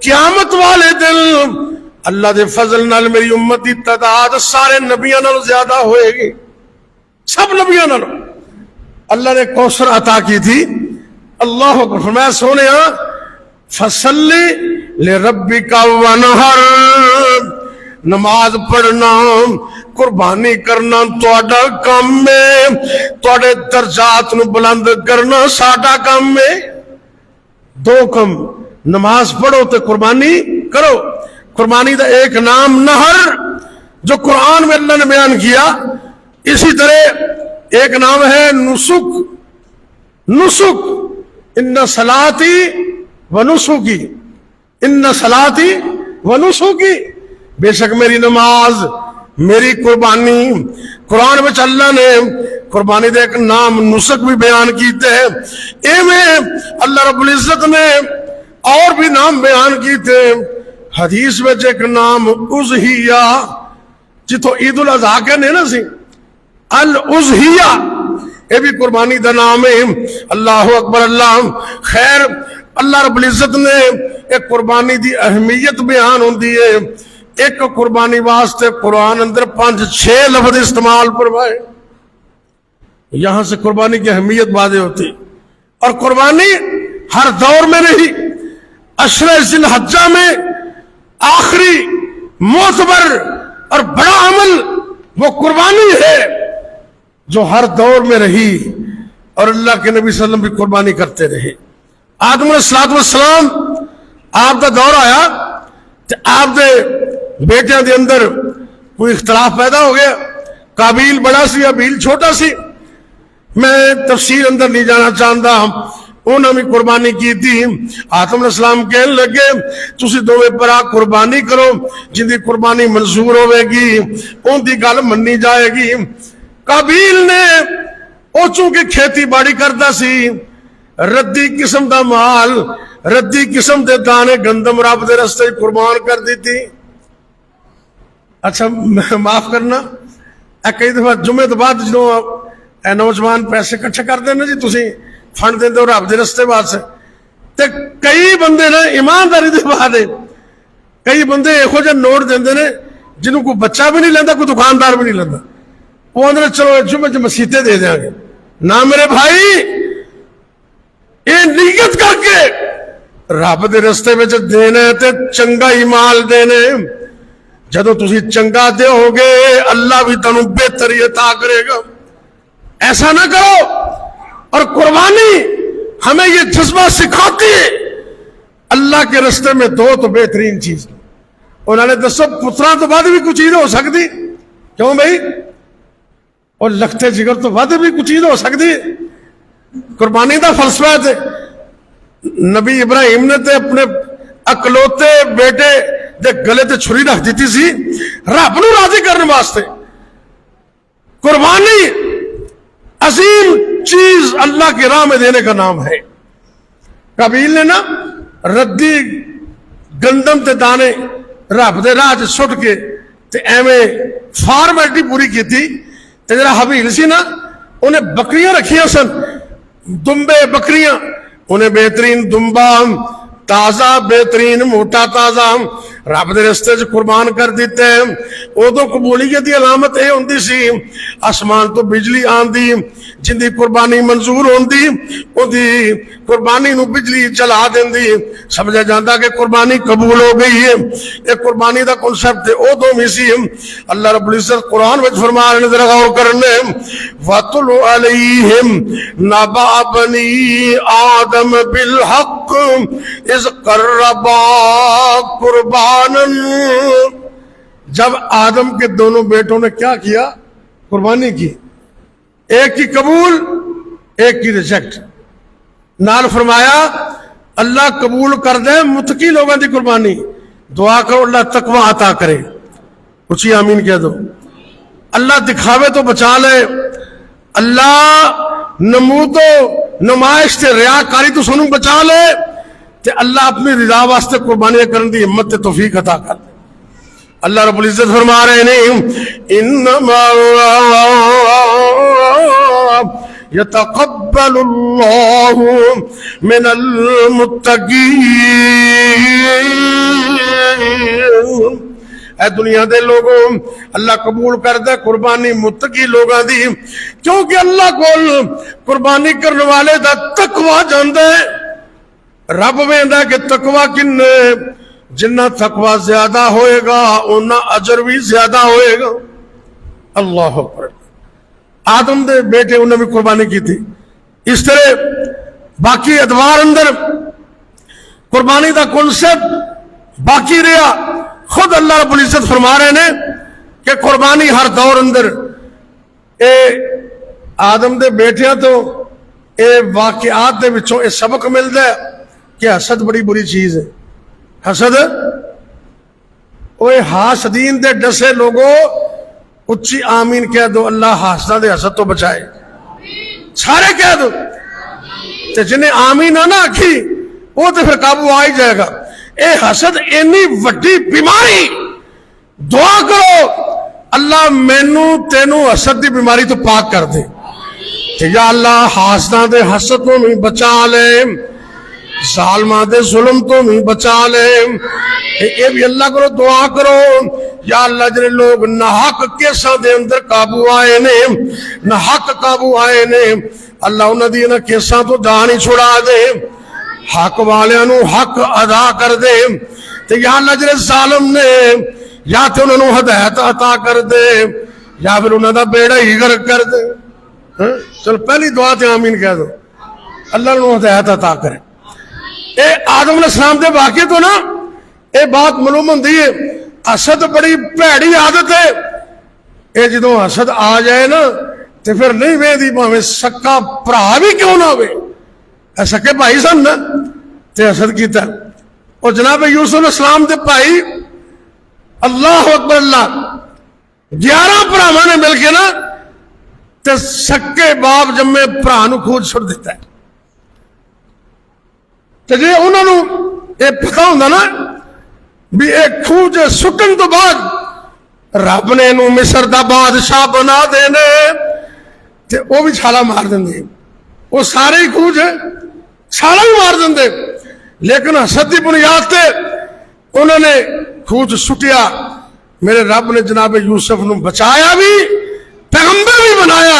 قیامت والے دن اللہ دے فضل نال میری امت دی تعداد سارے نبیاں نال زیادہ ہوئے گی, سب نبیاں نال. اللہ نے کوثر عطا کی تھی. اللہ اکبر. فرمایا سونے فصلی لربک ونحر، نماز پڑھنا قربانی کرنا تہاڈا کام ہے، تہاڈے درجات نو بلند کرنا ساڈا کام ہے. دو کم، نماز پڑھو تے قربانی کرو. قربانی دا ایک نام نہر جو قرآن میں اللہ نے بیان کیا، اسی طرح ایک نام ہے نسک. نسک، ان صلاتی و نسکی، ان صلاتی و نسکی، بے شک میری نماز میری قربانی. قرآن میں اللہ نے قربانی دے ایک نام نسک بھی بیان کیتے ہیں. ایویں اللہ رب العزت نے اور بھی نام بیان کیتے. حدیث میں ایک نام اضحیہ، جتوں عید الاضحیٰ کہنے نا سی، الاضحیہ، یہ بھی قربانی دا نام ہے. اللہ اکبر. اللہ خیر. اللہ رب العزت نے ایک قربانی دی اہمیت بیان ہوندی ہے. ایک قربانی واسطے قرآن اندر 5-6 لفظ استعمال فرمائے. یہاں سے قربانی کی اہمیت واضح ہوتی. اور قربانی ہر دور میں نہیں، عشرہ ذی الحجہ میں آخری معتبر اور بڑا عمل وہ قربانی ہے جو ہر دور میں رہی، اور اللہ کے نبی صلی اللہ علیہ وسلم بھی قربانی کرتے رہے. آدم علیہ السلام آپ دا دور آیا تو آپ دے بیٹیاں دے اندر کوئی اختلاف پیدا ہو گیا. قابیل بڑا سی، ابیل چھوٹا سی. میں تفصیل اندر نہیں جانا چاہتا. انہوں نے قربانی کی تھی. آدم علیہ السلام کہنے لگے تسی دوویں بھرا قربانی کرو، جن دی قربانی منظور ہوئے گی ان دی گل منی جائے گی. قابیل نے او چونکہ کھیتی باڑی کرتا سی، ردی قسم دا مال، ردی قسم دے دانے گندم رب دے رستے قربان کر دی تھی. اچھا معاف کرنا، کئی دفعہ جمعے تو بعد جدوں نوجوان پیسے کٹھے کر دینا جی تسی فنڈ دے رب دے رستے واسطے، تے کئی بندے نے ایمانداری دے بعد کئی بندے یہو جہے نوٹ دیندے نے جنہوں کوئی بچہ بھی نہیں لیندا، کوئی دکاندار بھی نہیں لیندا. وہ اندر چلو جمعے مسیطے دے دیں گے. نہ میرے بھائی، یہ نیت کر کے رب دے رستے میں دینا ہے تے چنگا ہی مال دینے. جدو تسی چنگا دے ہوگے اللہ بھی تنوں بہتر ہی عطا کرے گا. ایسا نہ کرو. اور قربانی ہمیں یہ جذبہ سکھاتی ہے. اللہ کے رستے میں دو تو بہترین چیز. انہوں نے دسو پترا تو بعد بھی کچھ چیز ہو سکتی، کیوں بھائی؟ اور لگتے جگر تو بعد بھی کچھ چیز ہو سکتی. قربانی دا فلسفہ تھے. نبی ابراہیم نے تے اپنے اکلوتے بیٹے دے گلے تے چھری رکھ دیتی سی رب نو راضی کرنے واسطے. قربانی عظیم چیز اللہ کی راہ میں دینے کا نام ہے. قابیل نے نا ردی گندم تے دانے رب دے راہ سٹ کے تے ایویں فارمیلٹی پوری کی تھی. تے جڑا حبیل سی نا انہیں بکریاں رکھیاں سن، دمبے بکریاں. انہیں بہترین دمبا تازہ، بہترین موٹا تازہ رب دے رستے سے قربان کر دیتے ہیں. ادو قبولیت کی علامت یہ ہوندی سی آسمان تو بجلی آندی، جن دی قربانی منظور ہوندی ان دی قربانی نو بجلی چلا دیندی. سمجھا جاتا کہ قربانی قبول ہو گئی ہے. یہ قربانی دا کنسپٹ ادو بھی سی. اللہ رب العزت قرآن میں فرما رہے ہیں، ذرا غور کرنے، وَاتْلُ عَلَيْهِمْ نَبَأَ بَنِي آدَمَ بِالْحَقِّ اِذْ قَرَّبَا قُرْبَانًا. جب آدم کے دونوں بیٹوں نے کیا کیا؟ قربانی کی. ایک کی قبول، ایک کی ریجیکٹ. نال فرمایا اللہ قبول کر دے متقی لوگوں کی قربانی. دعا کرو اللہ تقوی عطا کرے. اچھی آمین کہہ دو. اللہ دکھاوے تو بچا لے. اللہ نمود و نمائش تے ریاکاری تو سنوں بچا لے. تے اللہ اپنی رضا واسطے قربانیاں کرنے دی ہمت تے توفیق عطا کر دے. اللہ رب العزت فرما رہے ہیں انما یتقبل اللہ من المتقین. اے دنیا دے لوگوں اللہ قبول کردا قربانی متقی لوگاں دی، کیونکہ اللہ کول قربانی کرنے والے دا تقوی جاندا ہے۔ رب ویندا کہ تقوی کنے، جنہ تقوی زیادہ ہوئے گا اُنہ اجر بھی زیادہ ہوئے گا۔ اللہ اکبر۔ آدم دے بیٹے انہوں نے بھی قربانی کی تھی، اس طرح باقی ادوار اندر قربانی دا کنسپٹ باقی رہا۔ خود اللہ رب العزت فرما رہے ہیں کہ قربانی ہر دور اندر اے آدم دے بیٹیاں تو اے واقعات دے وچوں اے سبق ملتا ہے کہ حسد بڑی بری چیز ہے۔ حسد اوے حاسدین دے ڈسے لوگوں اچھی آمین کہہ دو، اللہ حاسدہ دے حسد تو بچائے، سارے کہہ دو، تے جنہیں آمین نہ آکھی وہ تو پھر قابو آ ہی جائے گا۔ اے حسد اینی وڈی بیماری، دعا کرو اللہ مینو تینو حسد دی بیماری تو پاک کر دے، یا اللہ حاسدہ دے حسد تو بھی بچا لے، ظالمہ دے ظلم تو بھی بچا لے۔ اے بھی اللہ کرو دعا کرو یا اللہ جنہیں لوگ نحق کیساں دے اندر قابو آئے نے، نحق قابو آئے نے، اللہ انہاں دی انہاں کیساں تو جان ہی چھڑا دے، حق والیاں نو حق ادا کر دے، تے یا اللہ جنہیں ظالم نے یا تے انہوں نے ہدایت عطا کر دے یا پھر انہوں دا بیڑا ہی غرق کر دے۔ چل پہلی دعا تے آمین کہہ دو، اللہ انہوں ہدایت عطا کرے۔ اے آدم علیہ السلام دے واقعے تو نا اے بات معلوم ہوندی ہے حسد بڑی بھڑی عادت ہے۔ اے جدوں حسد آ جائے نا تے پھر نہیں ویندی بھاویں سکا بھرا بھی کیوں نہ ہوئے، اے سکے بھائی سن نا تے حسد کیتا۔ اور جناب یوسف علیہ السلام دے بھائی اللہ اکبر اللہ 11 بھراواں نے مل کے نا تے سکے باپ جمے بھرا نو کھود چھڑ دیتا ہے۔ تے جے انہاں نو اے پتہ ہوندا نا بھی ایک کھوج سٹن تو بعد رب نے انہوں مصر دا بادشاہ بنا دینے تے وہ بھی چھالا مار دیں، وہ سارے ہی کھوج ہے چھالا بھی مار دیں، لیکن حسد دی بنیاد تے انہوں نے کھوج سٹیا۔ میرے رب نے جناب یوسف نو بچایا بھی، پیغمبر بھی بنایا،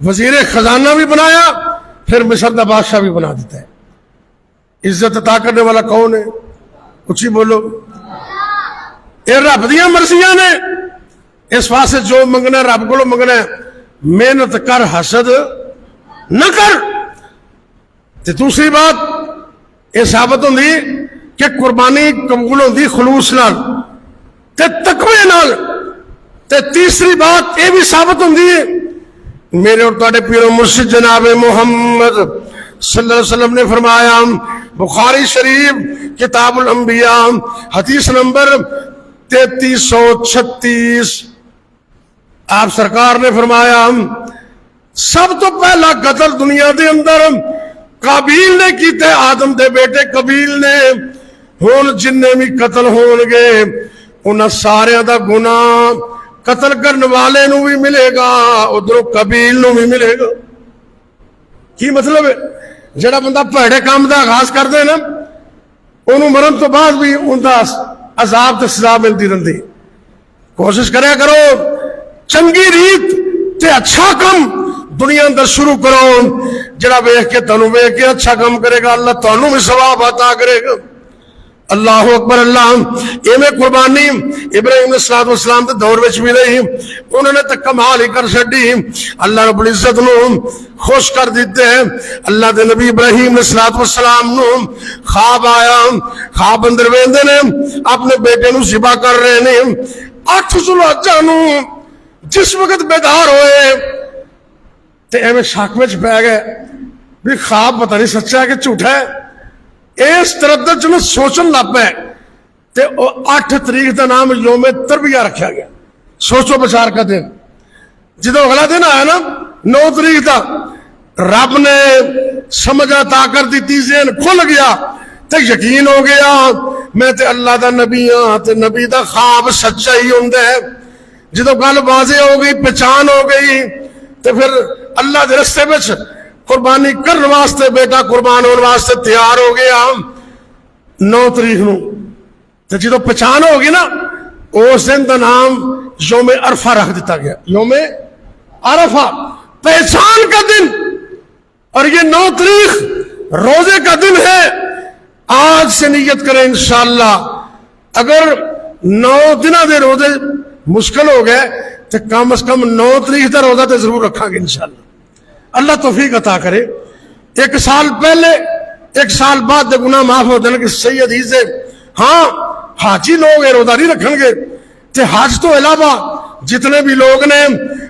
وزیر خزانہ بھی بنایا، پھر مصر دا بادشاہ بھی بنا دیتا ہے۔ عزت عطا کرنے والا کون ہے؟ کچھ ہی بولو۔ اے رب دیاں مرضیاں نے، اس واسطے جو منگنا رب کو منگنا ہے، محنت کر حسد نہ کر۔ تے دوسری بات یہ ثابت ہوندی کہ قربانی قبول ہوندی خلوص نال تے تقوی نال۔ تے تیسری بات یہ بھی ثابت ہوندی ہے، میرے اور تواڈے پیر و مرشد جناب محمد صلی اللہ علیہ وسلم نے فرمایا، بخاری شریف کتاب الانبیاء حدیث نمبر 3336، آپ سرکار نے فرمایا سب تو پہلا قتل دنیا دے اندر قابیل نے کیتے، آدم دے بیٹے قابیل نے۔ ہون جننے بھی قتل ہون گے انہاں سارے دا گناہ قتل کرنے والے نو بھی ملے گا، ادھروں قابیل نو بھی ملے گا۔ کی مطلب ہے؟ جڑا بندہ بھڑے کام دا آغاز کر دے نا انہوں مرن تو بعد بھی ان دا عذاب تے سزا ملتی رہندی۔ کوشش کریا کرو چنگی ریت تے اچھا کم دنیا اندر شروع کرو، جڑا ویکھ کے تانوں ویکھ کے اچھا کام کرے گا اللہ تانوں بھی ثواب عطا کرے گا۔ اللہ اکبر اللہ۔ ایویں قربانی ابراہیم علیہ السلام دے دور وچ بھی رہی، انہوں نے تو کمال ہی کر چھڈی، اللہ رب العزت نو خوش کر دیتے ہیں۔ اللہ دے نبی ابراہیم علیہ السلام نو خواب آیا، خواب اندر ویندے نے اپنے بیٹے نو ذبح کر رہے نے، 8 ذوالحجہ نو جس وقت بیدار ہوئے تے ایویں شک وچ پے گئے بھی خواب پتہ نہیں سچا ہے کہ جھوٹا ہے، اس تردد جو سوچن لگ پے تے 8 تاریخ دا نام یوم تربیہ رکھا گیا، سوچو بچار کا دن۔ جدو اگلا دن آیا نا 9 تاریخ دا، رب نے سمجھ عطا کر دیتی، ذہن کھل گیا تے یقین ہو گیا میں تے اللہ دا نبی ہاں تے نبی دا خواب سچا ہی ہوندا ہے۔ جدو گل واضح ہو گئی، پہچان ہو گئی تے پھر اللہ دے رستے وچ قربانی کرنے واسطے بیٹا قربان ہونے واسطے تیار ہو گیا 9 تاریخ نو۔ تے جدو پہچان ہو گئی نا اس دن کا نام یوم عرفہ رکھ دیتا گیا. یوم عرفہ پہچان کا دن. اور یہ 9 تاریخ روزے کا دن ہے. آج سے نیت کریں انشاءاللہ. اگر 9 دنوں دے روزے مشکل ہو گئے تو کم از کم 9 تاریخ کا روزہ تو ضرور رکھا گے انشاءاللہ. اللہ توفیق عطا کرے. 1 سال پہلے 1 سال بعد دے گناہ معاف ہو جانے کی صحیح حدیث ہے. ہاں حاجی لوگ روزہ نہیں رکھن گے تے حج تو علاوہ جتنے بھی لوگ نے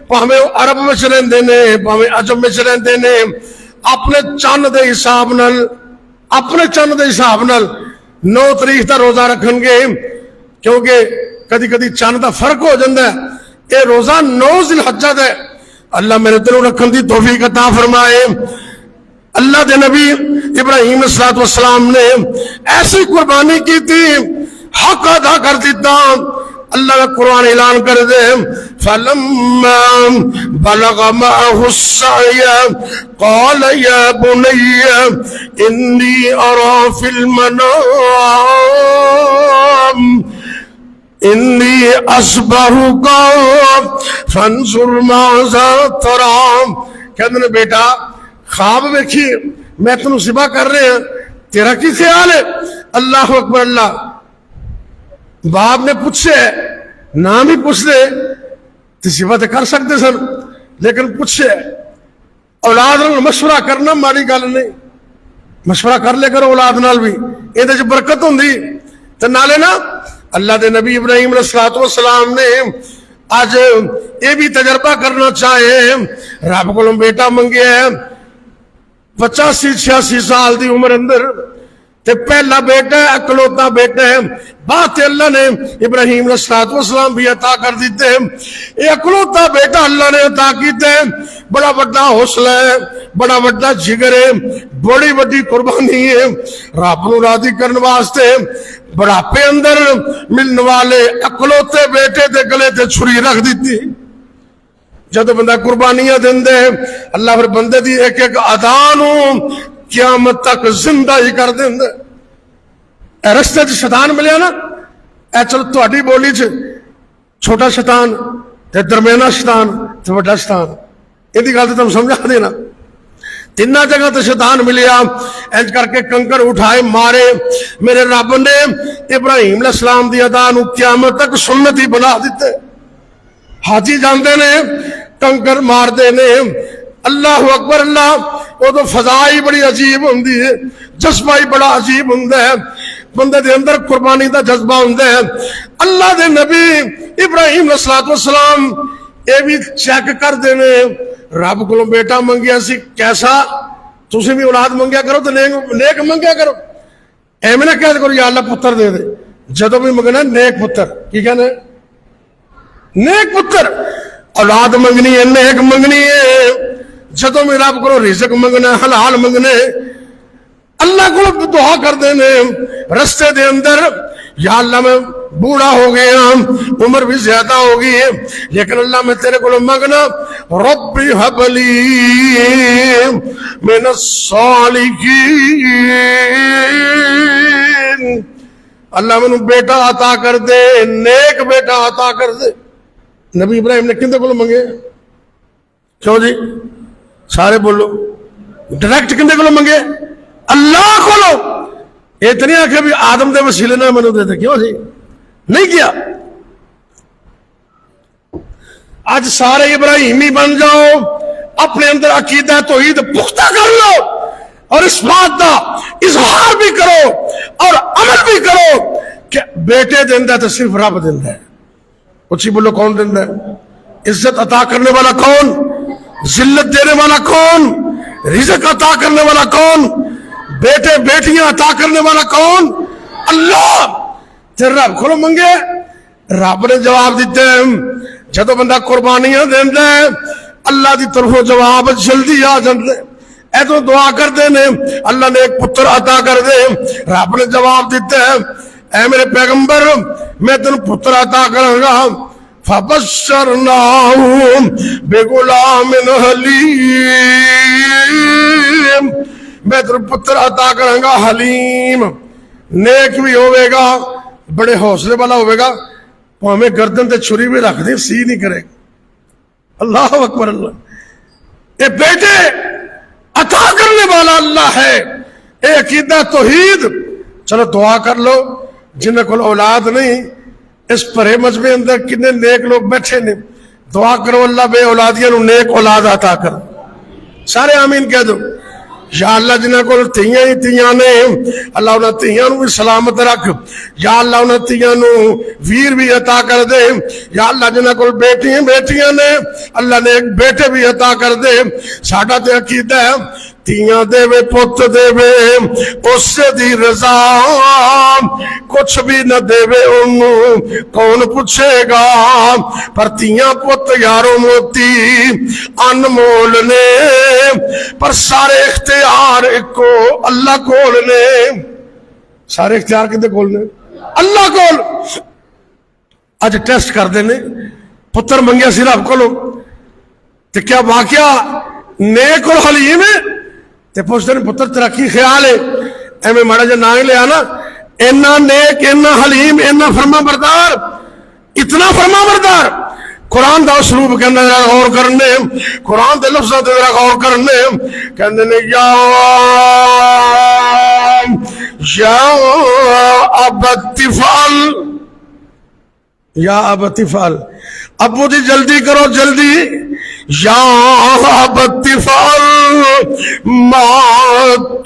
پاویں عرب میں رہندے نے پاویں عجم میں رہندے نے اپنے چند دے حساب نال 9 تاریخ کا روزہ رکھن گے. کیونکہ کدی کدی چند دا فرق ہو جاتا ہے. یہ روزہ 9 ذی الحجہ ہے. اللہ میرے دلوں رکھن دی توفیق عطا فرمائے. اللہ دے نبی ابراہیم علیہ السلام نے ایسی قربانی کی تھی, حق ادا کر دیتا. اللہ کا قرآن اعلان کر دے فَلَمَّا بَلَغَ مَعَهُ السَّعْيَ قَالَ يَا بُنَيَّ إِنِّي أَرَى فِي الْمَنَامِ إِنِّي أَصْبَحُكَ فَانْظُرْ مَاذَا تَرَىٰ. کہتے ہیں بیٹا خواب دیکھیے میں تمہیں ذبح کر رہے ہیں, تیرا کی خیال ہے؟ اللہ اکبر. اللہ باپ نے پوچھے نام ہی پوچھ لے تو ذبح تو کر سکتے سن, لیکن پوچھے اولاد نال مشورہ کرنا ماڑی گل نہیں. مشورہ کر لے کرو اولاد نال بھی, یہ برکت ہوندی. تو نالے نا اللہ دے نبی ابراہیم علیہ السلام نے آج یہ بھی تجربہ کرنا چاہے. رب کو بیٹا منگے 85-86 سال دی عمر اندر تے پہلا بیٹا ہے, اکلوتا بیٹا ہے. بات اللہ نے ابراہیم علیہ السلام بھی عطا کر دیتے ہیں. یہ اکلوتا بیٹا اللہ نے عطا کیتے ہیں. بڑا بڑا حوصلہ ہے, بڑا بڑا جگر ہے, بڑی بڑی قربانی ہے رب نو راضی کرنے واسطے. بڑھاپے اندر ملنے والے اکلوتے بیٹے دے گلے تے چھری رکھ دیتی. جب بندہ قربانیاں دیندے اللہ پھر بندے دی ایک ایک ادا نو قیامت تک زندہ ہی کر دیندے. اے رستے چ شیطان ملیا نا, اے چلو تہاڈی بولی چ چھوٹا شیطان تے درمیانہ شیطان تے بڑا شیطان, یہ گل تو تم سمجھا دینا. 3 جگہ تے شیطان ملیا, انج کر کے کنکر اٹھائے مارے. میرے رب نے ابراہیم علیہ السلام دی ادا نو قیامت تک سنت ہی بنا دیتے. حاجی جاندے نے کنکر مار دے نے. اللہ اکبر. اللہ وہ تو فضا ہی بڑی عجیب ہوندی ہے, جذبہ ہی بڑا عجیب ہوندا ہے. بندے دے اندر قربانی دا جذبہ ہوندا ہے. اللہ دے نبی ابراہیم علیہ السلام یہ بھی چیک کر دینے رب کو بیٹا منگیا سی کیسا, تسی بھی اولاد منگیا کرو تو نیک منگیا کرو. ایویں نہ کہہ کرو یا اللہ پتر دے دے. جدو بھی منگنا نیک پتر, کی کہنا نیک پتر. اولاد منگنی ہے, نیک منگنی ہے. جدو میں رب کو رزق منگنا, حلال منگنے, اللہ کو دعا کر دینے رستے دے اندر یا اللہ میں بوڑھا ہو گیا, عمر بھی زیادہ ہو گئی ہے, لیکن اللہ میں تیرے کو منگنا ربی حب لی من الصالحین, اللہ میں بیٹا عطا کر دے, نیک بیٹا عطا کر دے. نبی ابراہیم نے کندے کو منگے؟ کیوں جی سارے بولو, ڈائریکٹ کندے کو منگے؟ اللہ کو. یہ تو نہیں آخیا بھی آدم دے وسیلے نہ مینوں دے دے, کیوں جی نہیں کیا. آج سارے ابراہیمی بن جاؤ, اپنے اندر عقیدہ توحید پختہ کر لو اور اس بات کا اظہار بھی کرو اور عمل بھی کرو کہ بیٹے دیندا تو صرف رب دیندا ہے. اچھی بولو کون دیندا ہے؟ عزت عطا کرنے والا کون؟ ذلت دینے والا کون؟ رزق عطا کرنے والا کون؟ بیٹے بیٹیاں عطا کرنے والا کون؟ اللہ. تیرے رب کو منگے, رب نے جواب دیتے ہیں. جدو بندہ قربانیاں دیندا ہے اللہ دی طرفوں جواب جلدی آ جاندے. اے تو دعا کر دے نے اللہ نے ایک پتر عطا کر دے, رب نے جواب دیتے ہیں اے میرے پیغمبر میں تین پتر عطا کروں گا. فَبَشَّرْنَاهُ بِغُلَامٍ حَلِيمٍ, میں تین پتر عطا کروں گا حلیم, نیک بھی ہوئے گا, بڑے حوصلے والا ہوئے گا, ਭਾਵੇਂ ਗਰਦਨ ਤੇ ਛੁਰੀ ਵੀ ਰੱਖ ਦੇ ਸੀ ਨਹੀਂ ਕਰੇਗਾ। اللہ اکبر اللہ، یہ بیٹے عطا کرنے والا اللہ ہے، یہ عقیدہ توحید۔ چلو دعا کر لو جنہیں کو اولاد نہیں، اس پرے مجمع اندر کتنے نیک لوگ بیٹھے نے، دعا کرو اللہ بے اولادیاں نو نیک اولاد عطا کر، سارے آمین کہہ دو۔ یا اللہ جنہیں کو تیاں ہی تیاں نے، اللہ انہیں تیاں نو بھی سلامت رکھ، یا اللہ انہیں تیاں نو ویر بھی عطا کر دے، یا اللہ جنہیں کو بیٹیاں نے اللہ نے ایک بیٹے بھی عطا کر دے۔ ساڈا تے عقیدہ ہے تیاں دے وے پت دے وے اس سے دی رضا، کچھ بھی نہ دے وے انہوں کون پوچھے گا، پر تیاں پت یارو موتی انمول نے، پر سارے اختیار کو اللہ کول نے۔ سارے اختیار کدے کول نے؟ اللہ کول۔ اج ٹیسٹ کر دینے پتر منگیا سی رب کولو تے کیا واقعہ نیک اور حلیم ہے؟ تے پوچھتے ہیں پتر تیرا کی خیال ہے؟ ایویں ماڑا جا نہ لیا نا، اینا نیک، اینا حلیم، اینا فرما بردار، اتنا فرما بردار۔ قرآن دا اسلوب کہنا ذرا غور کرنے، قرآن دے لفظاں تے ذرا غور کرنے، کہندے نے یا ابت فعل، یا ابت فعل، ابو جی جلدی کرو جلدی، یا ابت فعل ما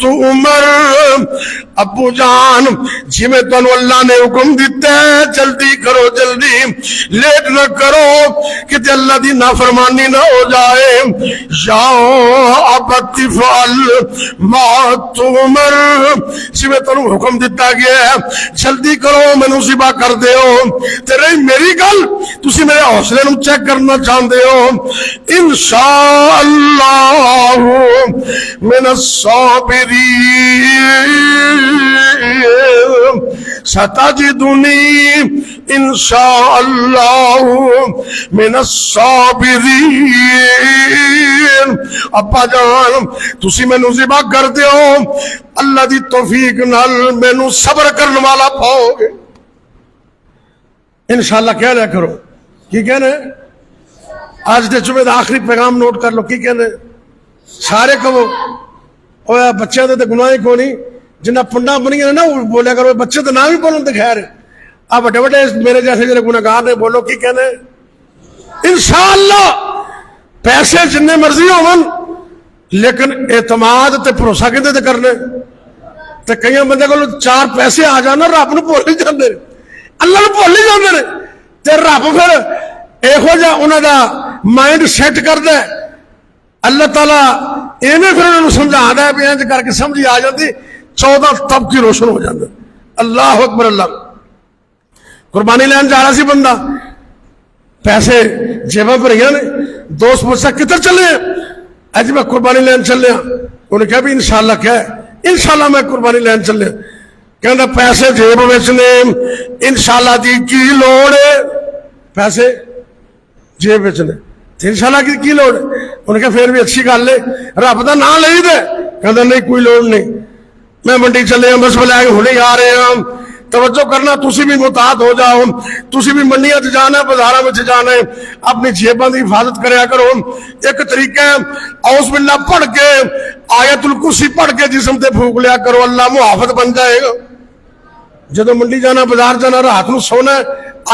تؤمر، ابو جان جی میں تنو اللہ نے حکم دیتا ہے جلدی کرو جلدی، لیٹ نہ کرو کہ اللہ دی نافرمانی نہ ہو جائے۔ یا ابت فعل ما تؤمر، جی میں تنو حکم دیتا گیا ہے جلدی کرو، میں نو ذبح کر دے ہو۔ تیرے میری گل تسی میرے حوصلے نو چیک کرنا چاہتے ہو، انشاءاللہ من الصابرین ستجدنی انشاءاللہ من الصابرین۔ ابا جان تسی میں نو ذبح کر دیو، اللہ دی توفیق نال میں نو صبر کرنے والا پاؤ گے۔ انشاءاللہ کہہ لیا کرو، کی کہنے؟ آج دے جمعے دا آخری پیغام نوٹ کر لو، کی کہنے؟ سارے کہو اوہ بچے دے گناہی کو نہیں، جنہ پنڈا بنی ہے نا بولے کرو، بچے تو نام ہی بولن تے خیر، اب بڑے بڑے میرے جیسے جنہیں گناہگار نے بولو، کی کہنے؟ انشاءاللہ پیسے جننے مرضی ہون، لیکن اعتماد تے بھروسہ کدے تے کرنے؟ تے کئی بندے کو چار پیسے آ جانا رب نو بھول ہی جاندے، اللہ نو بھول ہی جاندے، تے رب پھر ایہو جا انہاں دا مائنڈ سیٹ کر دے۔ اللہ تعالیٰ ایویں پھر انہوں نے سمجھا ہے بھی انج کر کے سمجھی آ جاتی، 14 طبقے روشن ہو جاندے۔ اللہ اکبر اللہ۔ قربانی لین جا رہا سی بندہ، پیسے جیباں پر رہے نے، دوست پوچھا کدھر چلے ہیں؟ اج میں قربانی لین چلے ہاں۔ انہوں نے کہا بھی انشاءاللہ کیا ہے؟ انشاءاللہ میں قربانی لین چلے، کہنا پیسے جیب وچ نے، انشاءاللہ دی کی لوڑ ہے؟ پیسے جیب وچ نے، انشاءاللہ کی لوڑ ہے؟ انہوں نے کہا پھر بھی اچھی گل ہے، رب دا نام لئی دے، کہنا نہیں کوئی لوڑ نہیں، میں منڈی چلے ہوں، بس بلائے ہونے آ رہے ہیں، توجہ کرنا، تسی بھی متعاد ہو جاؤ، تسی بھی منڈیاں تے جانا ہے، بازاراں وچ جانا ہے، اپنی جیباں دی حفاظت کریا کرو۔ ایک طریقہ ہے اعوذ باللہ پڑھ کے، آیت الکرسی پڑھ کے جسم تے پھونک لیا کرو، اللہ محافظ بن جائے گا۔ جدو منڈی جانا، بازار جانا، رات نو سونا ہے،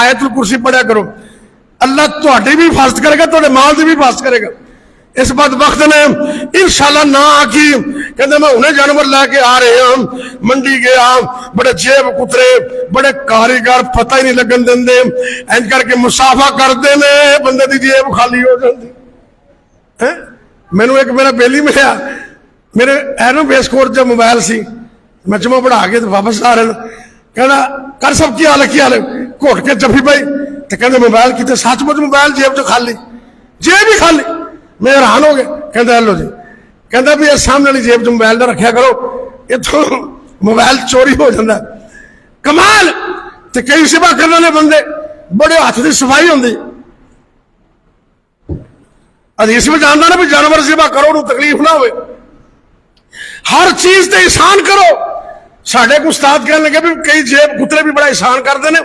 آیت الکرسی پڑھیا کرو، اللہ تہاڈی بھی حفاظت کرے گا، تہاڈے مال دی بھی حفاظت کرے گا۔ اس بات وقت نے انشاءاللہ نہ آکی، کہتے میں انہیں جانور لے کے آ رہے ہیں، منڈی گیا، بڑے جیب کترے، بڑے کاریگر، پتہ ہی نہیں لگن دے، اینج کر کے مسافہ کر دینے، بندے دی جیب خالی ہو جاندی۔ میں نے ایک میرا بیلی ملیا، میرے اینو بیس کورٹ جب موبائل سی، میں جمعہ پڑھا کے واپس آ رہے ہیں، کہنا کر سب کی حال ہے، گھوٹ کے جفی پائی، تو کہتے موبائل کی، سچ مچ موبائل جیب جو خالی، جیب ہی خالی۔ میں حیران ہو گیا، کہتا ہلو جی، کہتا بھی سامنے والی جیب جو موبائل نہ رکھیا کرو، یہ تو موبائل چوری ہو جاتا ہے۔ کمال تے کئی سبا کرنے والے بندے بڑے ہاتھ کی صفائی ہوندی، حدیث میں جانتا نا بھی جانور ذبح کرو نو تکلیف نہ ہوئے، ہر چیز تے احسان کرو۔ ساڈے کو استاد کہنے لگے بھی کئی جیب کترے بھی بڑا احسان کرتے ہیں،